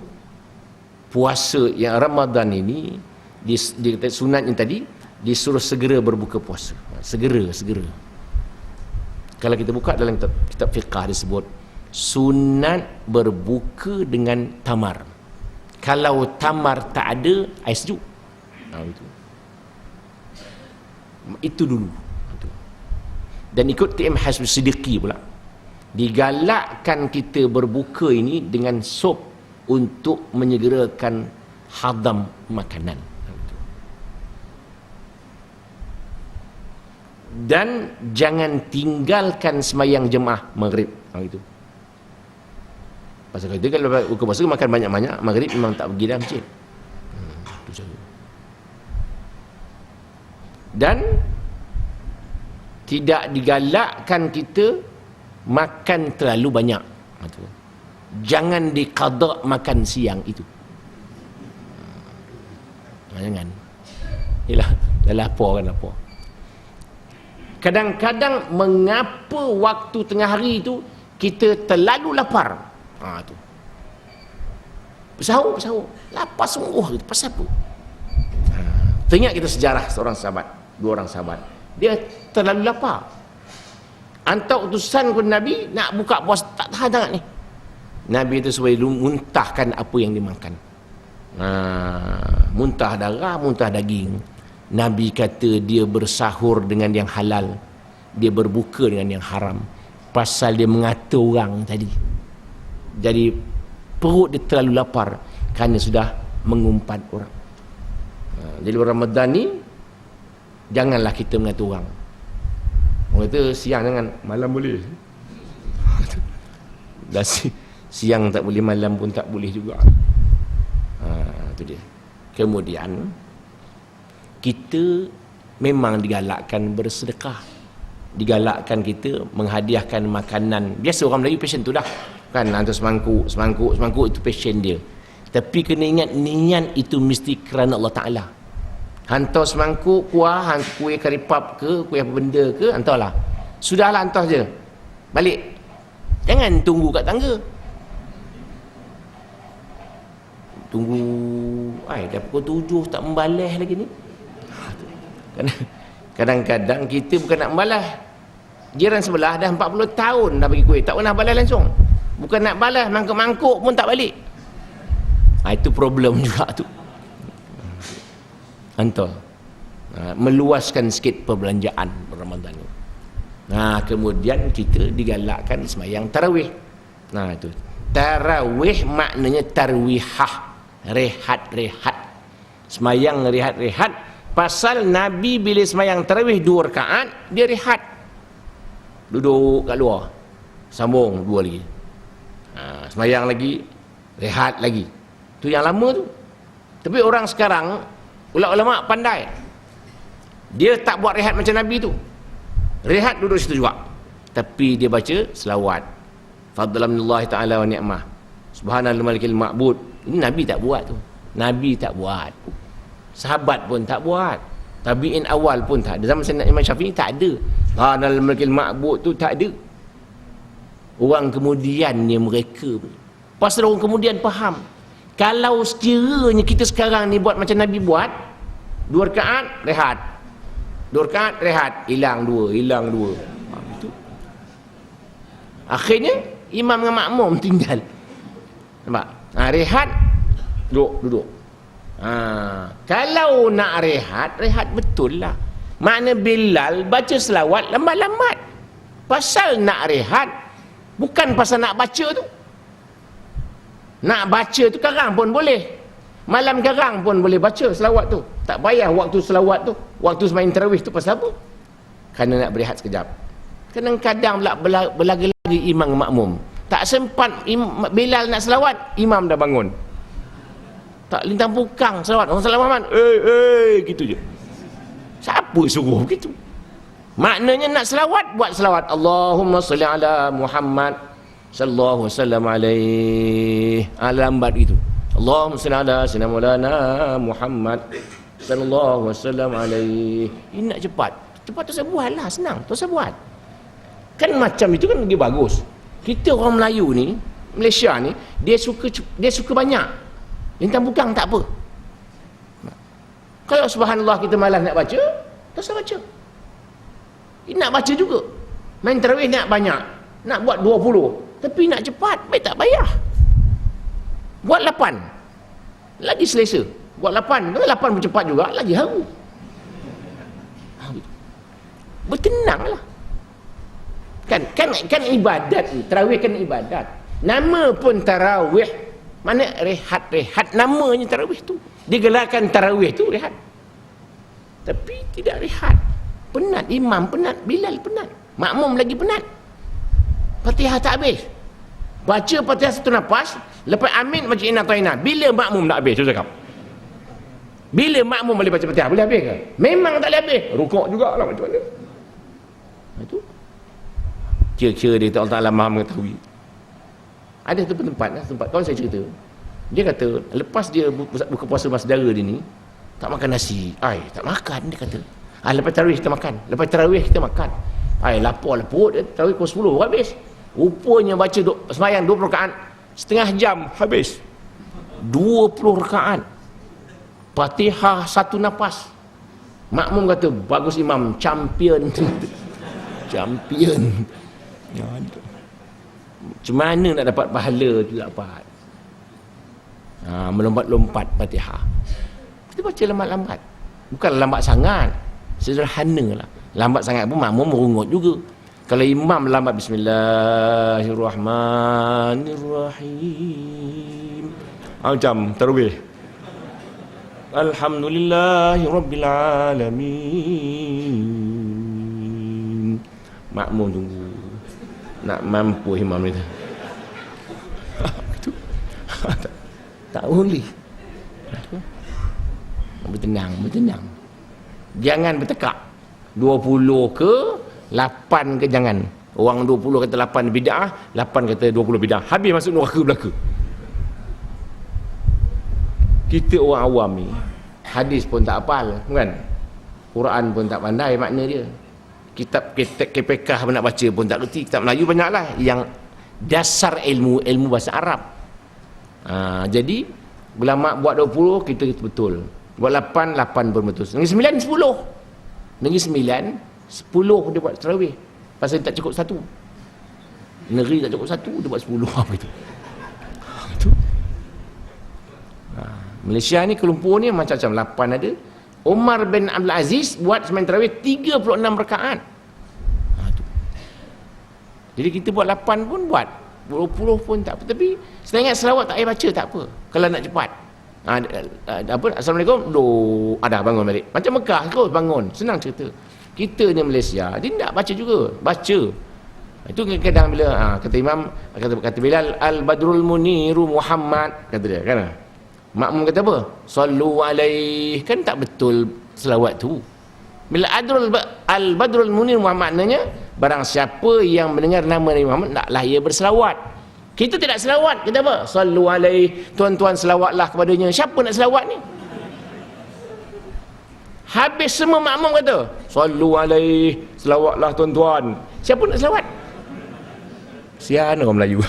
Speaker 1: puasa yang Ramadan ini di sunatnya tadi disuruh segera berbuka puasa. Segera. Kalau kita buka dalam kitab fiqh disebut sunat berbuka dengan tamar. Kalau tamar tak ada, air sejuk. Itu dulu. Dan ikut T.M. Hasbi Siddiqi pula, digalakkan kita berbuka ini dengan sop untuk menyegerakan hadam makanan. Dan jangan tinggalkan sembahyang jemaah maghrib. Itu. Pasal kita kalau buka puasa makan banyak-banyak, maghrib memang tak pergi dalam masjid. Dan tidak digalakkan kita makan terlalu banyak. Jangan diqada makan siang itu. Jangan. Yalah, dah lapar kan apa. Kadang-kadang mengapa waktu tengah hari itu kita terlalu lapar. Tu. Bersahur. Lapar sungguh. Pasal apa? Teringat kita sejarah dua orang sahabat. Dia terlalu lapar. Hantar utusan kepada Nabi nak buka puasa, tak tahan sangat ni. Nabi itu supaya muntahkan apa yang dimakan. Muntah darah, muntah daging. Nabi kata dia bersahur dengan yang halal, dia berbuka dengan yang haram. Pasal dia mengatur orang tadi. Jadi perut dia terlalu lapar kerana sudah mengumpat orang. Jadi Ramadan ni janganlah kita mengatur orang. Orang kata siang jangan, malam boleh. Dah siang tak boleh, malam pun tak boleh juga. Itu dia. Kemudian kita memang digalakkan bersedekah, digalakkan kita menghadiahkan makanan. Biasa orang Melayu passion tu dah kan, hantar semangkuk itu passion dia. Tapi kena ingat niat itu mesti kerana Allah Ta'ala. Hantar semangkuk kuah, kuih karipap ke, kuih apa benda ke, hantarlah. Sudahlah, hantar je, balik. Jangan tunggu kat tangga. Tunggu dah pukul 7 tak membalas lagi ni. Kadang-kadang kita bukan nak membalas, jiran sebelah dah 40 tahun dah bagi kuih, tak pernah balas langsung. Bukan nak balas, mangkuk-mangkuk pun tak balik. Itu problem juga tu. Hantar. Meluaskan sikit perbelanjaan Ramadan ni. Kemudian kita digalakkan sembahyang tarawih. Itu. Tarawih maknanya tarwihah, rehat-rehat. Sembahyang rehat-rehat. Pasal Nabi bila sembahyang tarawih 2 rakaat, dia rehat. Duduk kat luar. Sambung 2 lagi. Sembahyang lagi, rehat lagi. Tu yang lama tu. Tapi orang sekarang, ulama-ulama pandai. Dia tak buat rehat macam Nabi tu. Rehat duduk situ juga. Tapi dia baca selawat. Fadlan minallahi ta'ala wa ni'mah. Subhanal malikil ma'bud. Ini Nabi tak buat tu. Nabi tak buat. Sahabat pun tak buat. Tabi'in awal pun tak ada. Zaman Sayyidina Imam Syafi'i tak ada. Subhanal malikil ma'bud tu tak ada. Orang kemudian ni mereka. Pasal orang kemudian faham. Kalau sekiranya kita sekarang ni buat macam Nabi buat, 2 rakaat rehat, 2 rakaat rehat, hilang 2. Itu. Akhirnya imam dengan makmum tinggal. Nampak? Rehat, duduk. Kalau nak rehat betul lah. Makna Bilal baca selawat lambat-lambat. Pasal nak rehat, bukan pasal nak baca tu. Nak baca tu sekarang pun boleh. Malam garang pun boleh baca selawat tu. Tak payah waktu selawat tu, waktu semain tarawih tu pasal apa? Kerana nak berehat sekejap. Kadang-kadang berlagi-lagi imam makmum. Tak sempat Bilal nak selawat, imam dah bangun. Tak lintang pukang selawat. Orang salam Muhammad, gitu je. Siapa suruh begitu? Maknanya nak selawat, buat selawat. Allahumma salli ala Muhammad sallallahu wasallam alaihi. Lambat gitu. Allahumma salli ala sayyidina Maulana Muhammad sallallahu wasallam alaihi. Ini nak cepat. Cepat tu saya buat lah, senang. Tu saya buat. Kan macam itu kan lagi bagus. Kita orang Melayu ni, Malaysia ni, dia suka banyak. Lintang bukang tak apa. Kalau subhanallah kita malas nak baca, tak usah baca. Nak baca juga. Main tarawih nak banyak. Nak buat 20. Tapi nak cepat, baik tak payah. Buat 8. Lagi selesa. Buat 8. 8 pun cepat juga, lagi haru. Bertenanglah. Kan ibadat ni. Tarawih kan ibadat. Nama pun tarawih. Mana rehat-rehat, namanya tarawih tu. Digelarkan tarawih tu rehat. Tapi tidak rehat. Penat, imam penat, Bilal penat, makmum lagi penat. Fatihah tak habis. Baca Fatihah satu nafas, lepas amin baca inna ta'ina. Bila makmum nak habis? Saya cakap. Bila makmum boleh baca Fatihah? Boleh habis ke? Memang tak boleh habis. Rukuk jugalah macam mana. Itu. Kira-kira dia Allah Ta'ala maha mengetahui. Ada tu tempat kawan saya cerita. Dia kata lepas dia buka puasa sama saudara dia ni, tak makan nasi. Tak makan dia kata. Lepas tarawih kita makan. Lepas tarawih kita makan. Lapar lah perut dia. Tarawih pukul 10 habis. Rupanya baca semayang 20 rakaat, setengah jam habis. 20 rakaat. Fatihah satu nafas. Makmum kata bagus imam, champion. Champion. Macam mana nak dapat pahala tu dapat? Melompat-lompat Fatihah. Kita baca lambat-lambat. Bukan lambat sangat. Sederhana lah. Lambat sangat pun makmum merungut juga. Kalau imam lambat, Bismillahirrahmanirrahim. Macam tarawih. Alhamdulillahirabbil alamin. Makmum tunggu. Nak mampu imam itu. Tak boleh. Bertenang. Jangan bertekak. 20 ke 8 ke jangan. Orang 20 kata 8 bid'ah, 8 kata 20 bid'ah. Habis masuk neraka belaka. Kita orang awam ni, hadis pun tak hafal, kan? Quran pun tak pandai makna dia. Kitab KPK nak baca pun tak reti. Kitab Melayu banyaklah yang dasar ilmu bahasa Arab. Jadi ulama buat 20 kita betul. Buat 8 pun betul. Negeri 9 10. Negeri 9 10 dia buat tarawih. Pasal tak cukup satu. Negeri tak cukup satu, dia buat 10 apa itu. Itu. Malaysia ni Kuala Lumpur ni macam-macam 8 ada. Umar bin Abdul Aziz buat semain tarawih 36 rakaat. Jadi kita buat 8 pun buat, 20 pun tak apa. Tapi saya ingat selawat tak payah baca tak apa. Kalau nak cepat. Assalamualaikum. Dah bangun balik. Macam Mekah terus bangun. Senang cerita. Kita ni Malaysia, dia tak baca juga. Baca. Itu kadang bila kata imam, kata Bilal, Al-Badrul Muniru Muhammad, kata dia kan. Makmum kata apa? Sallu alaih. Kan tak betul selawat tu. Bila Al-Badrul Munir Muhammad, maknanya barang siapa yang mendengar nama Nabi Muhammad, naklah ia berselawat. Kita tidak selawat. Kita apa? Sallu alaih. Tuan-tuan selawatlah kepadanya. Siapa nak selawat ni? Habis semua makmum kata sallu alaih, selawatlah tuan-tuan. Siapa nak selawat? Kesian orang Melayu.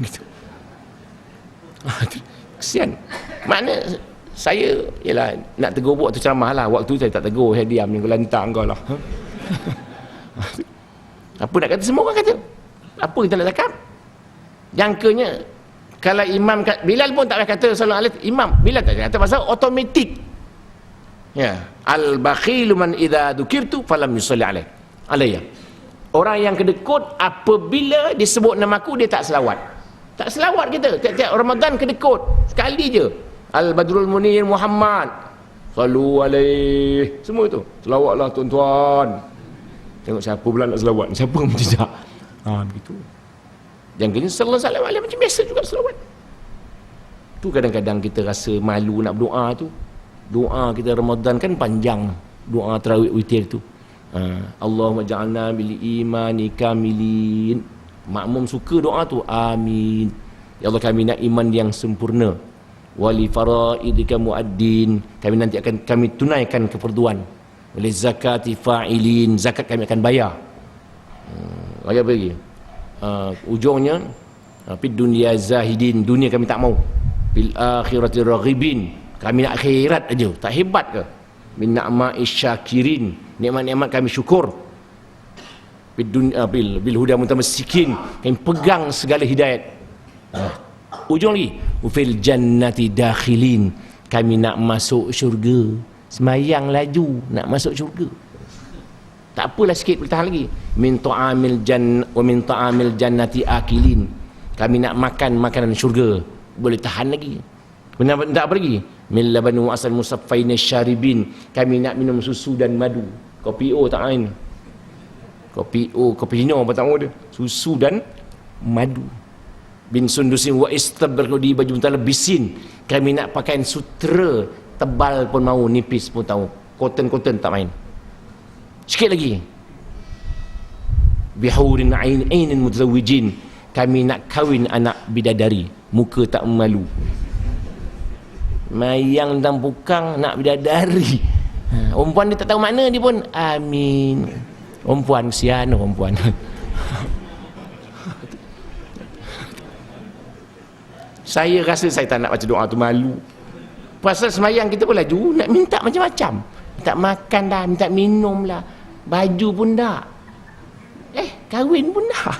Speaker 1: Gitu. Kesian. Makna saya ialah nak tegur buat tu ceramah lah. Waktu saya tak tegur, saya diam ni, kau lantak kau lah. Apa nak kata, semua orang kata. Apa kita nak cakap? Jangkanya kalau imam, Bilal pun tak payah kata sallallahu alaihi, imam Bilal tak payah kata, pasal automatik. Ya, al-bakhilu man idza dzukirtu falam yusalli alayya. Orang yang kedekut apabila disebut namaku dia tak selawat. Tak selawat kita. Tiap-tiap Ramadan kedekut sekali je. Al-Badrul Munir Muhammad, sallu alaih, semua itu selawatlah tuan-tuan. Tengok siapa pula nak selawat, siapa yang tidak. Begitu. Yang kini sallallahu alaihi macam biasa juga selawat. Tu kadang-kadang kita rasa malu nak berdoa tu. Doa kita Ramadan kan panjang, doa tarawih witir tu. Allahumma ja'alna bil imani kamilin. Makmum suka doa tu, amin. Ya Allah, kami nak iman yang sempurna. Wali faraidika muaddin, kami nanti akan kami tunaikan keperduan. Wali zakati fa'ilin, zakat kami akan bayar. Lagi apa lagi? Ujungnya fid dunya zahidin, dunia kami tak mau. Bil akhirati raghibin, kami nak akhirat aja, tak hebat ke? Min na'ma'is syakirin, nikmat-nikmat kami syukur. Bil huda mutamassikin, kami pegang segala hidayat. Ujung lagi, fil jannati dakhilin, kami nak masuk syurga. Semayang laju nak masuk syurga. Tak apalah, sikit boleh tahan lagi. Min ta'amil jannati akilin, kami nak makan makanan syurga, boleh tahan lagi. Tak apa lagi? Min labanu asal musaffaina syaribin, kami nak minum susu dan madu. Kopi O tak main. Kopi hino apa tak mahu dia. Susu dan madu. Bin sundusin wa istabraqu, di baju talabisin, kami nak pakai sutra tebal pun mau, nipis pun tahu. Cotton tak main. Sikit lagi. Bihurin ainin mutazawwijin, kami nak kahwin anak bidadari, muka tak malu. Mayang dan bukang nak bidadari. Perempuan dia tak tahu makna, dia pun amin. Perempuan, kesian perempuan. Saya rasa saya tak nak baca doa tu, malu. Pasal semayang kita pun laju, nak minta macam-macam. Minta makan dah, minta minum lah, baju pun dah, kahwin pun dah.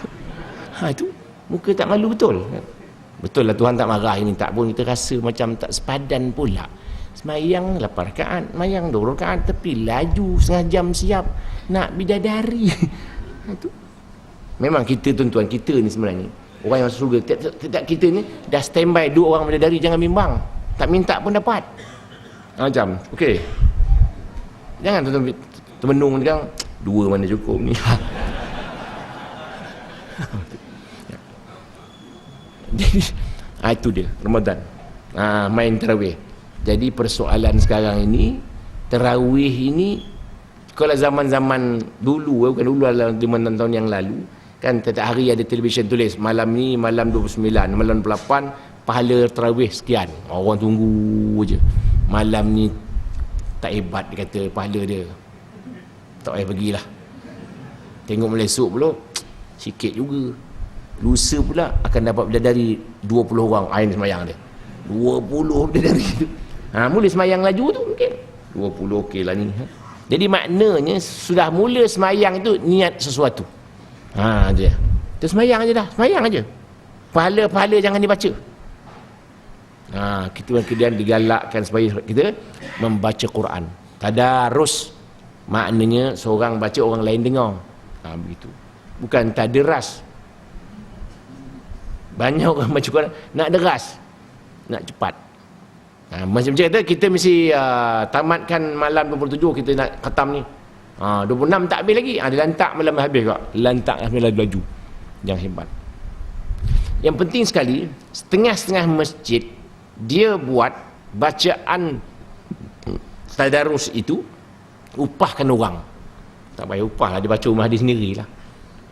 Speaker 1: Itu muka tak malu betul. Betul lah Tuhan tak marah ini, tak pun kita rasa macam tak sepadan pula. Semayang 8 rakaat, semayang 2 rakaat, tapi laju setengah jam siap nak bidadari. Itu memang kita tuan-tuan, kita ni sebenarnya orang yang masuk surga, tiap kita ni dah standby 2 orang bidadari, jangan bimbang. Tak minta pun dapat. Macam, okey. Jangan tuan-tuan termenung dia, 2 mana cukup ni. Jadi, itu dia Ramadan. Main tarawih. Jadi persoalan sekarang ini, tarawih ini, kalau zaman-zaman dulu, bukan dulu, 5 tahun yang lalu, kan setiap hari ada televisyen tulis malam ni, malam 29, malam 28 pahala tarawih sekian. Orang tunggu je. Malam ni tak hebat, dia kata pahala dia, tak payah pergilah. Tengok Malaysia pula sikit juga. Lusa pula akan dapat bidadari 20 orang. Ain semayang dia 20 bidadari tu. Mula semayang laju tu mungkin 20, okey lah ni. Jadi maknanya sudah mula semayang itu niat sesuatu. Dia tu semayang aja dah, semayang aja. Pahala-pahala jangan dibaca. Kita kemudian digalakkan supaya kita membaca Quran. Tadarus, maknanya seorang baca orang lain dengar. Begitu. Bukan tadras. Banyak orang baca Quran nak deras, nak cepat. Macam kata kita mesti tamatkan malam 27 kita nak khatam ni. 26 tak habis lagi. Dia lantak malam habis kak. Lantak habis laju. Yang hebat. Yang penting sekali, setengah-setengah masjid dia buat bacaan tadarus itu, upahkan orang. Tak payah upah lah, dia baca rumah dia sendirilah.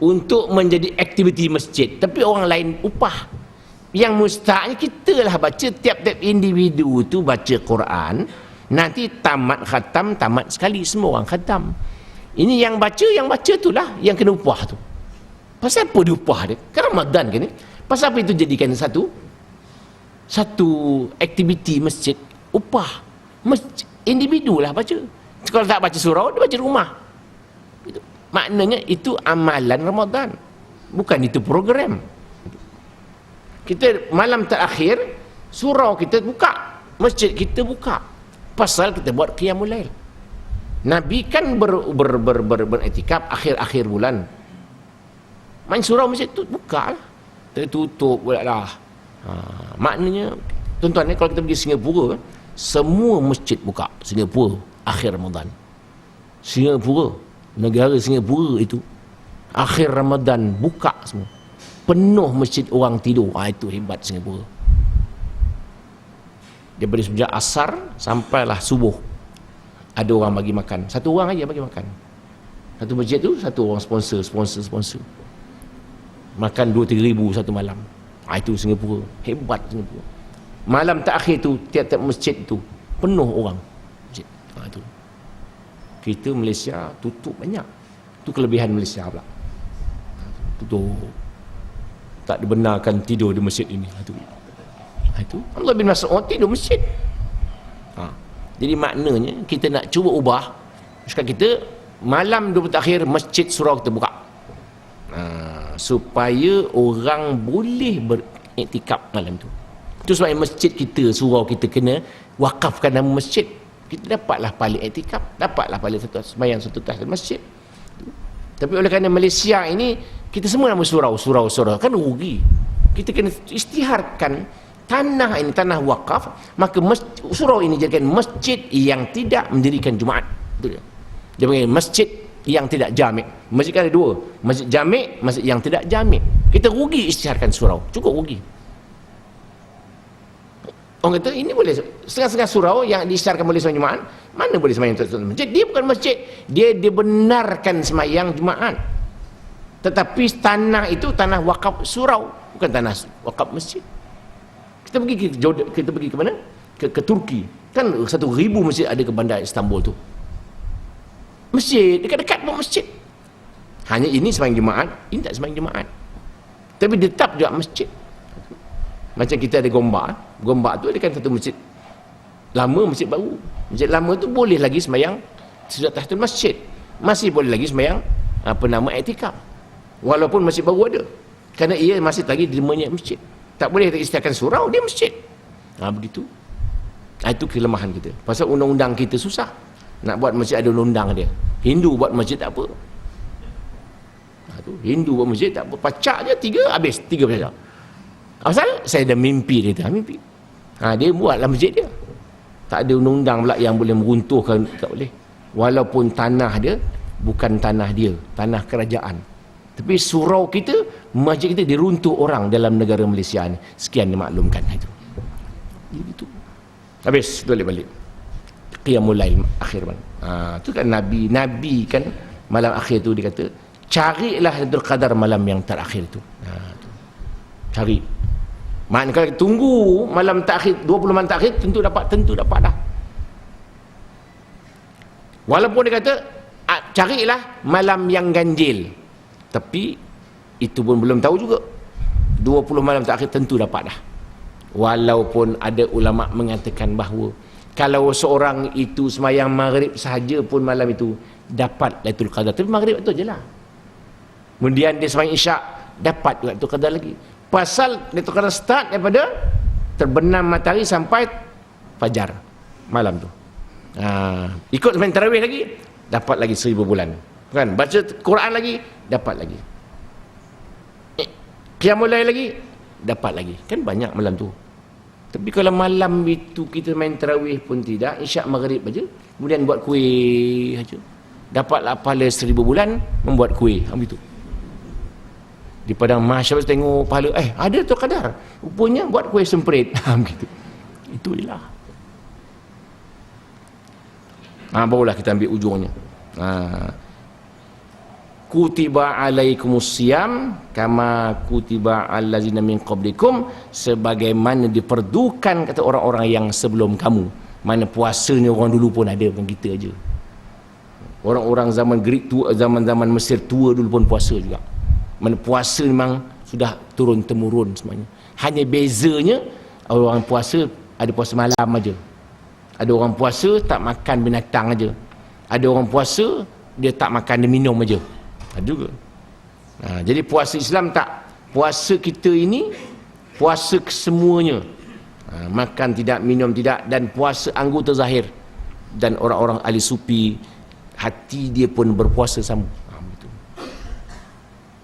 Speaker 1: Untuk menjadi aktiviti masjid. Tapi orang lain upah. Yang mustahaknya kita lah baca, tiap-tiap individu tu baca Quran. Nanti tamat khatam, tamat sekali, semua orang khatam. Ini yang baca tu lah yang kena upah tu. Pasal apa dia upah dia? Kan Ramadan kan ni? Pasal apa itu jadikan satu aktiviti masjid, upah. Individu lah baca. Kalau tak baca surau, dia baca rumah. Itu. Maknanya itu amalan Ramadan. Bukan itu program. Kita malam terakhir, surau kita buka, masjid kita buka. Pasal kita buat qiyamul lail. Nabi kan beretikaf akhir-akhir bulan. Main surau masjid tu buka lah. Tertutup pula lah. Maknanya Tuan-tuan ni, kalau kita pergi Singapura, semua masjid buka. Singapura akhir Ramadan. Singapura, negara Singapura itu akhir Ramadan buka semua. Penuh masjid, orang tidur. Itu hebat Singapura. Daripada sejak asar sampailah subuh, ada orang bagi makan. Satu orang aja bagi makan. Satu masjid tu, satu orang sponsor. Makan 2-3 ribu satu malam. Itu Singapura. Hebat Singapura. Malam terakhir tu, tiap-tiap masjid tu penuh orang. Masjid. Itu. Kita Malaysia tutup banyak. Itu kelebihan Malaysia pula. Tutup. Tak dibenarkan tidur di masjid ini. Itu Allah bin Mas'ud tidur masjid. Jadi maknanya kita nak cuba ubah. Sekarang kita malam 20 akhir masjid surau kita buka. Supaya orang boleh beriktikaf malam tu. Itu sebab masjid kita, surau kita kena wakafkan nama masjid. Kita dapatlah paling iktikaf, dapatlah paling sembahyang satu tahun masjid. Tapi oleh kerana Malaysia ini kita semua nama surau kan rugi. Kita kena istiharkan tanah ini, tanah wakaf, maka surau ini jadikan masjid yang tidak mendirikan Jumaat. Betul. Dia panggil masjid yang tidak jamik. Masjid kan ada dua, masjid jamik, masjid yang tidak jamik. Kita rugi istiharkan surau, cukup rugi. Orang kata ini boleh, setengah-setengah surau yang diisytiharkan boleh sembahyang Jumaat, mana boleh sembahyang masjid? Dia bukan masjid, dia dibenarkan sembahyang Jumaat. Tetapi tanah itu tanah wakaf surau, bukan tanah wakaf masjid. Kita pergi ke mana? Ke Turki. Kan 1,000 masjid ada ke bandar Istanbul tu. Masjid, dekat-dekat pun masjid. Hanya ini sembahyang Jumaat, ini tak sembahyang Jumaat. Tapi tetap juga masjid. Macam kita ada Gombak tu ada kan satu masjid lama, masjid baru. Masjid lama tu boleh lagi sembahyang sujud tahiyatul masjid. Masih boleh lagi sembahyang iktikaf. Walaupun masjid baru ada. Kerana ia masih lagi namanya masjid. Tak boleh kita istiharkan surau, dia masjid. Begitu. Itu kelemahan kita. Pasal undang-undang kita susah. Nak buat masjid ada undang dia. Hindu buat masjid tak apa. Hindu buat masjid tak apa. Pacak je 3 habis 3 saja. Asal saya dah mimpi dia. Mimpi. Dia buatlah masjid dia. Tak ada undang-undang pula yang boleh meruntuhkan, tak boleh. Walaupun tanah dia bukan tanah dia, tanah kerajaan. Tapi surau kita, masjid kita diruntuh orang dalam negara Malaysia ni. Sekian dimaklumkan itu. Itu. Habis balik. Qiyamul Lail akhir malam. Itu kan Nabi kan malam akhir tu dia kata, carilah Lailatul Qadar malam yang terakhir tu. Cari. Maknanya kalau tunggu malam terakhir, 20 malam terakhir, tentu dapat dah. Walaupun dia kata carilah malam yang ganjil, tapi itu pun belum tahu juga. 20 malam terakhir tentu dapat dah. Walaupun ada ulama mengatakan bahawa kalau seorang itu sembahyang maghrib sahaja pun malam itu dapat Lailatul Qadar, tapi maghrib tu je lah. Kemudian dia sembahyang isyak dapat Lailatul Qadar lagi. Pasal Lailatul Qadar start daripada terbenam matahari sampai fajar malam tu. Ikut sembahyang tarawih lagi dapat lagi 1000 bulan. Kan? Baca Quran lagi dapat lagi. Qiyamul Lail lagi dapat lagi. Kan banyak malam tu. Tapi kalau malam itu kita main tarawih pun tidak, isyak maghrib aja, kemudian buat kuih aja, dapatlah pahala 1000 bulan membuat kuih. Begitu. Di padang mahsyar tengok pahala, ada tu kadar, rupanya buat kuih semprit. Begitu. Itu je lah. Barulah kita ambil ujungnya. Kutiba alaikumus siyam kama kutiba allazina min qablikum, sebagaimana diperdukan kata orang-orang yang sebelum kamu. Mana puasanya orang dulu pun ada, bukan kita aja. Orang-orang zaman Greek tua, zaman-zaman Mesir tua dulu pun puasa juga. Mana puasa memang sudah turun temurun semuanya. Hanya bezanya orang puasa ada puasa malam aja. Ada orang puasa tak makan binatang aja. Ada orang puasa dia tak makan dan minum aja. Ada juga. Jadi puasa Islam tak. Puasa kita ini puasa kesemuanya. Makan tidak, minum tidak, dan puasa anggota zahir. Dan orang-orang ahli sufi hati dia pun berpuasa sama.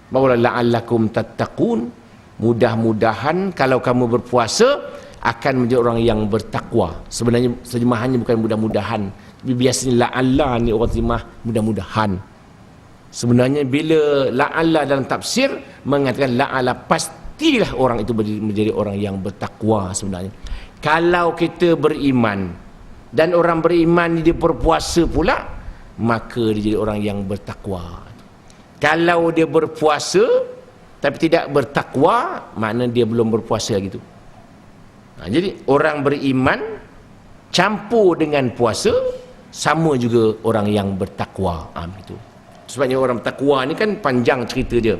Speaker 1: Barulah la'allakum tattaqun, mudah-mudahan kalau kamu berpuasa akan menjadi orang yang bertakwa. Sebenarnya terjemahannya bukan mudah-mudahan, tapi biasanya la'alla ni orang terjemah mudah-mudahan. Sebenarnya bila la'alla dalam tafsir mengatakan la'alla, pastilah orang itu menjadi orang yang bertakwa sebenarnya. Kalau kita beriman dan orang beriman dia berpuasa pula, maka dia jadi orang yang bertakwa. Kalau dia berpuasa tapi tidak bertakwa, makna dia belum berpuasa lagi tu. Jadi orang beriman campur dengan puasa, sama juga orang yang bertakwa. Begitu. Sebabnya orang bertakwa ni kan panjang cerita dia.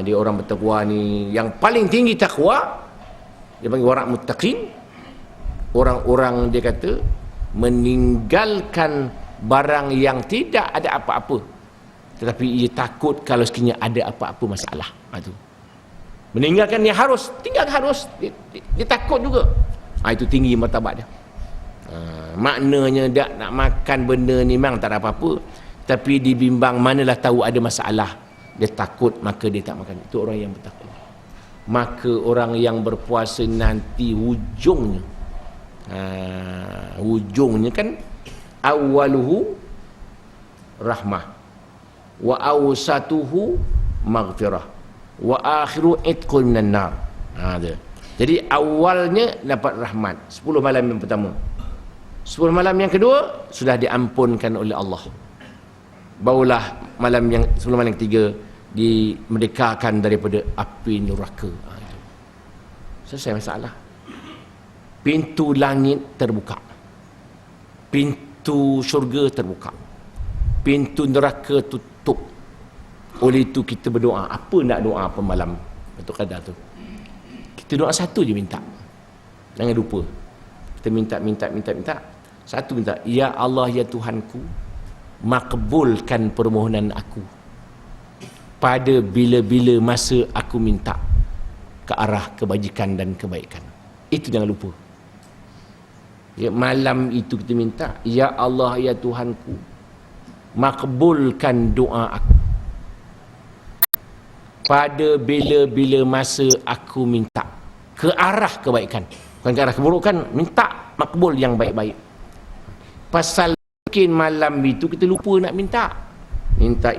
Speaker 1: Dia orang bertakwa ni yang paling tinggi takwa, dia panggil orang muttaqin. Orang-orang dia kata meninggalkan barang yang tidak ada apa-apa, tetapi ia takut kalau sekiranya ada apa-apa masalah. Itu meninggalkan yang harus, tinggal harus, dia takut juga. Itu tinggi martabat dia. Maknanya tak nak makan benda ni memang tak ada apa-apa, tapi dibimbang manalah tahu ada masalah, dia takut, maka dia tak makan. Itu orang yang bertakwa. Maka orang yang berpuasa nanti ujungnya kan awaluhu rahmah wa awsatuhu maghfirah wa akhiru itqun minan nar. Jadi awalnya dapat rahmat 10 malam yang pertama, 10 malam yang kedua sudah diampunkan oleh Allah, barulah malam yang 10 malam yang ketiga dimerdekakan daripada api neraka. Selesai masalah. Pintu langit terbuka, pintu syurga terbuka, pintu neraka tutup. Oleh itu kita berdoa. Apa nak doa pemalam Lailatul Qadar tu? Kita doa satu je minta, jangan lupa. Kita minta satu, minta, ya Allah ya Tuhanku, makbulkan permohonan aku pada bila-bila masa aku minta ke arah kebajikan dan kebaikan. Itu jangan lupa. Ya, malam itu kita minta, ya Allah ya Tuhanku, makbulkan doa aku pada bila-bila masa aku minta ke arah kebaikan, bukan ke arah keburukan. Minta makbul yang baik-baik. Pasal mungkin malam itu kita lupa nak minta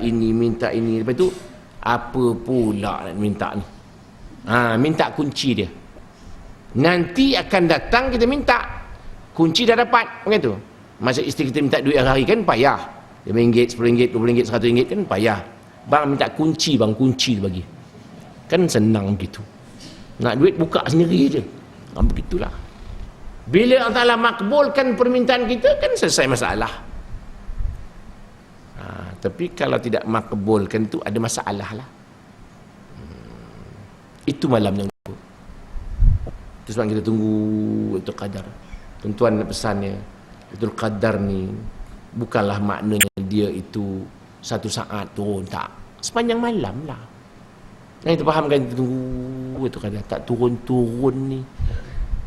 Speaker 1: ini, lepas tu apa pula nak minta ni. Minta kunci dia, nanti akan datang kita minta kunci dah dapat, macam tu. Masa isteri kita minta duit hari kan payah, RM5, RM10, RM20, RM100 kan payah. Bang minta kunci, bang kunci bagi, kan senang begitu. Nak duit buka sendiri je. Begitulah. Bila Allah Ta'ala makbulkan permintaan kita, kan selesai masalah. Tapi kalau tidak makbulkan tu ada masalah lah. Itu malam yang lupa. Itu sebab kita tunggu Lailatul Qadar. Tuan-tuan pesannya, Lailatul Qadar ni bukanlah maknanya dia itu satu saat turun, tak. Sepanjang malam lah. Yang kita fahamkan, kita tunggu Lailatul Qadar. Tak turun-turun ni.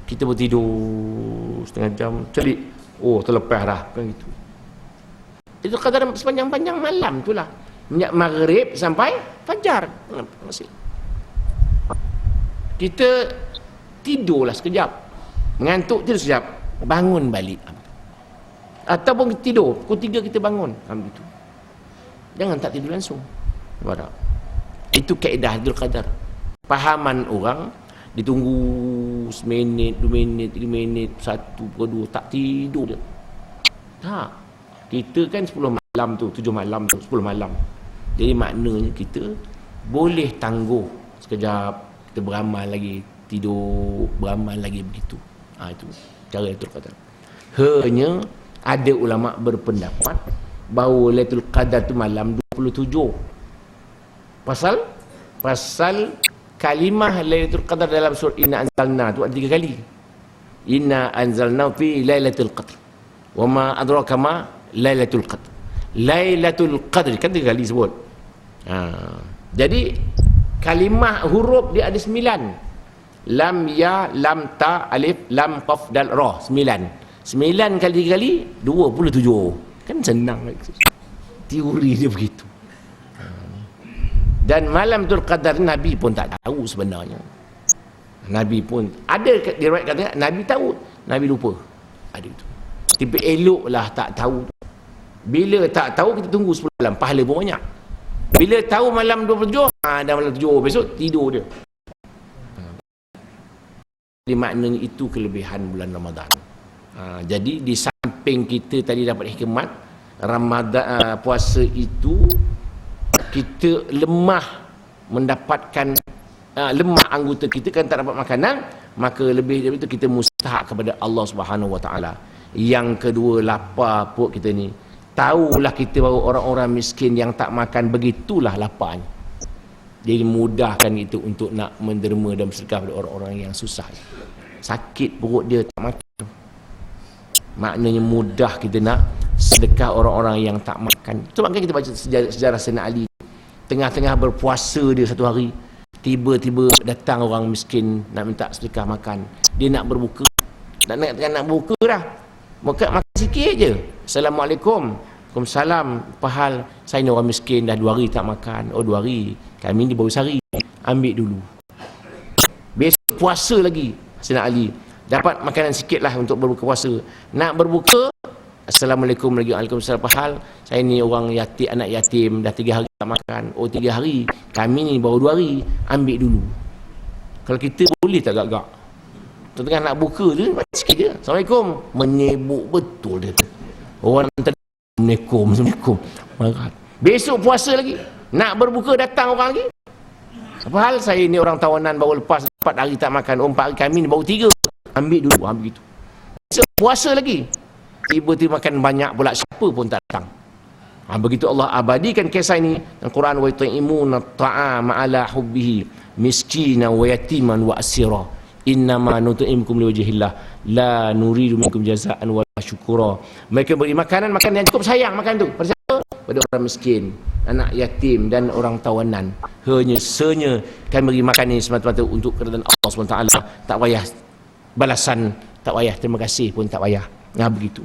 Speaker 1: Kita bertidur setengah jam, celik, terlepas dah, kan gitu. Lailatul Qadar sepanjang-panjang malam tu lah. Sejak maghrib sampai fajar. Kita tidurlah sekejap, mengantuk tidur sekejap, bangun balik. Ataupun kita tidur pukul 3 kita bangun, begitu. Jangan tak tidur langsung. Itu kaedah Lailatul Qadar. Pahaman orang ditunggu seminit, 2 minit, 3 minit, 1, pukul 2 tak tidur dia. Tak. Kita kan 10 malam tu, 7 malam tu, 10 malam. Jadi maknanya kita boleh tangguh sekejap, kita beramal lagi, tidur, beramal lagi, begitu. Itu cara Lailatul Qadar. Hanya ada ulama berpendapat bahawa Lailatul Qadar tu malam 27. Pasal kalimah Lailatul Qadar dalam surah Inna Anzalna tu ada 3 kali. Inna Anzalna fi Lailatul Qadr. Wa ma adraka ma Lailatul Qadr. Lailatul Qadr kan 3 kali sebut. Jadi kalimah huruf dia ada 9. Lam, ya, lam, ta, alif, lam, qaf, dal, ra. 9 kali 3 kali 27. Kan senang. Teori dia begitu. Dan malam Lailatul Qadar Nabi pun tak tahu sebenarnya. Nabi pun ada diriwayat kata Nabi tahu, Nabi lupa. Ada itu. Tapi eloklah tak tahu. Bila tak tahu kita tunggu 10 malam, pahala pun banyak. Bila tahu malam 27, dah malam 7 besok tidur dia. Jadi maknanya itu kelebihan bulan Ramadan. Jadi di samping kita tadi dapat hikmat Ramadan, puasa itu kita lemah mendapatkan lemah anggota kita kan tak dapat makanan, maka lebih daripada itu kita mustahak kepada Allah Subhanahu Wa Taala. Yang kedua, lapar perut kita ni. Tahulah kita bahawa orang-orang miskin yang tak makan, begitulah laparnya. Jadi mudahkan kita untuk nak menderma dan bersedekah pada orang-orang yang susah. Sakit perut dia tak makan, maknanya mudah kita nak sedekah orang-orang yang tak makan. Sebab kan kita baca sejarah Sayyidina Ali, tengah-tengah berpuasa dia satu hari, tiba-tiba datang orang miskin nak minta sedekah makan. Dia nak berbuka, nak buka dah, makan sikit je. Assalamualaikum. Waalaikumsalam. Pahal, saya ni orang miskin dah 2 hari tak makan. Oh 2 hari, kami ni baru sehari, ambil dulu. Besok puasa lagi, Sayyidina Ali dapat makanan sikit lah untuk berbuka puasa. Nak berbuka, Assalamualaikum lagi. Waalaikumsalam. Pahal, saya ni orang yatim, anak yatim, dah 3 hari tak makan. Oh 3 hari, kami ni baru 2 hari, ambil dulu. Kalau kita boleh tak gagak? Tengah nak buka tu, sikit je, Assalamualaikum, menyebuk betul dia tu. Orang tadi Assalamualaikum. Besok puasa lagi, nak berbuka datang orang lagi. Apa hal, saya ni orang tawanan baru lepas 4 hari tak makan. Oh 4 hari, kami ni baru 3, ambil dulu. Begitu. Besok puasa lagi, tiba-tiba makan banyak pula, siapa pun tak datang. Begitu Allah abadikan kisah ini dalam Quran. Wa yut'imuna ta'ama ala hubbihi miskina wa yatiman wa asira innama nut'imukum liwajhillah la nuridu minkum jazaa'an wa syukura. Mereka beri makanan yang cukup sayang, makan tu pada siapa? Pada orang miskin, anak yatim dan orang tawanan. Hanya kami beri makan ini semata-mata untuk keridaan Allah SWT. Tak payah balasan, tak payah terima kasih pun tak payah. Begitu.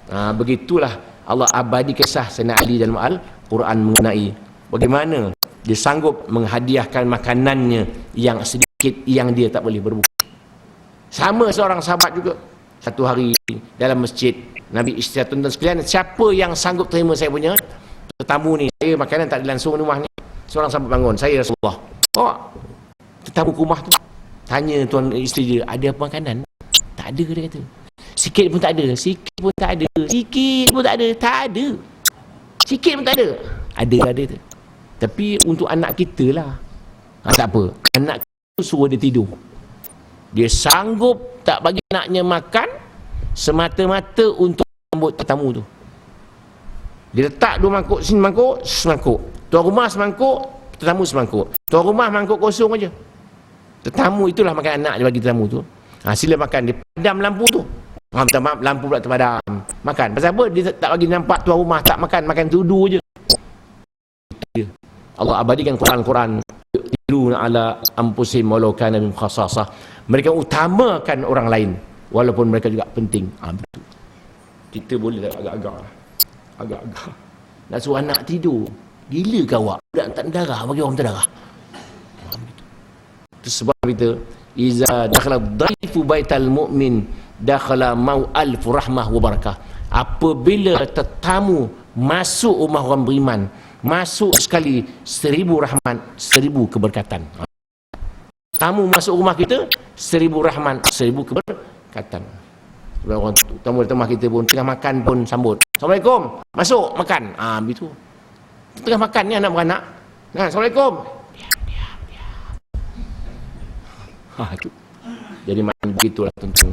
Speaker 1: Begitulah Allah abadi kisah Sayyidina Ali dalam Al-Quran mengenai bagaimana dia sanggup menghadiahkan makanannya yang sedikit yang dia tak boleh berbuka. Sama seorang sahabat juga, satu hari dalam masjid Nabi istiadat, tuan-tuan sekalian, siapa yang sanggup terima saya punya tetamu ni, saya makanan tak ada langsung rumah ni. Seorang sahabat bangun, saya Rasulullah. Tetamu ke rumah tu, tanya tuan isteri dia, ada apa makanan? Tak ada, dia kata. Sikit pun tak ada, sikit pun tak ada, sikit pun tak ada, tak ada, sikit pun tak ada. Ada tu. Tapi untuk anak kita lah, tak apa, anak kita suruh dia tidur, dia sanggup tak bagi anaknya makan semata-mata untuk sambut tetamu tu. Dia letak 2 mangkuk, sini mangkuk, semangkuk, tuan rumah semangkuk, tetamu semangkuk, tuan rumah mangkuk kosong aja. Tetamu itulah makan anak dia bagi tetamu tu. Sila makan, dia padam lampu tu. Minta maaf, lampu pula terpadam. Makan. Pasal apa? Dia tak bagi nampak tuan rumah tak makan tudu je. Allah abadikan Quran. Yuruna ala anfusihim walau kana min khassasah. Mereka utamakan orang lain walaupun mereka juga penting. Betul. Kita boleh agak-agak. Nak suruh anak tidur. Gila ke awak? Budak tak darah bagi orang tak darah. Itu sebab kita iza dakhala dhaifu baital mu'min dakhala mau'al rahmah wa barakah. Apabila tetamu masuk rumah orang beriman, masuk sekali 1000 rahmat, 1000 keberkatan. Tamu masuk rumah kita, 1000 rahmat, 1000 keberkatan. Orang tamu datang rumah kita pun tengah makan pun sambut. Assalamualaikum, masuk makan. Begitu. Tengah makan ni anak beranak. Assalamualaikum. Diam. Itu. Jadi macam begitulah tentang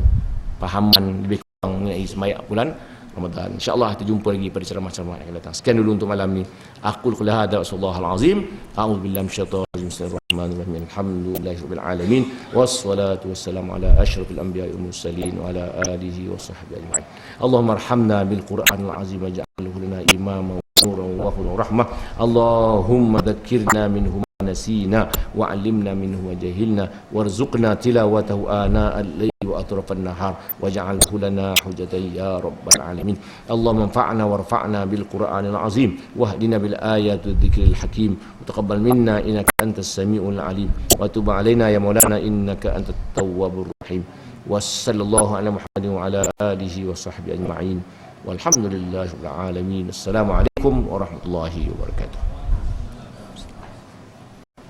Speaker 1: pahaman lebih kurang mengenai sembahyang bulan Ramadan. InsyaAllah kita jumpa lagi pada ceramah-ceramah yang akan datang. Sekian dulu untuk malam ni. Aqul qul hadza wa sallallahu alazim. A'udzu billahi minasyaitonir rajim. Bismillahirrahmanirrahim. Alhamdulillahirabbil alamin. Wassalatu wassalamu ala asyrafil anbiya'i wal mursalin wa ala alihi wa sahbihi ajma'in. Allahumma arhamna bil Qur'anil azim waj'alhu lana imama wa nuran wa hudan wa rahmah. Allahumma dhakkirna minhu نسينا وعلمنا منه وجهلنا وارزقنا تلاوته آناء الليل وأطراف النهار واجعله لنا حجة يا رب العالمين. اللهم انفعنا وارفعنا بالقرآن العظيم واهدنا بالآيات والذكر الحكيم وتقبل منا إنك أنت السميع العليم وتب علينا يا مولانا إنك أنت التواب الرحيم. وصلى الله على محمد وعلى آله وصحبه أجمعين والحمد لله رب العالمين. السلام عليكم ورحمة الله وبركاته.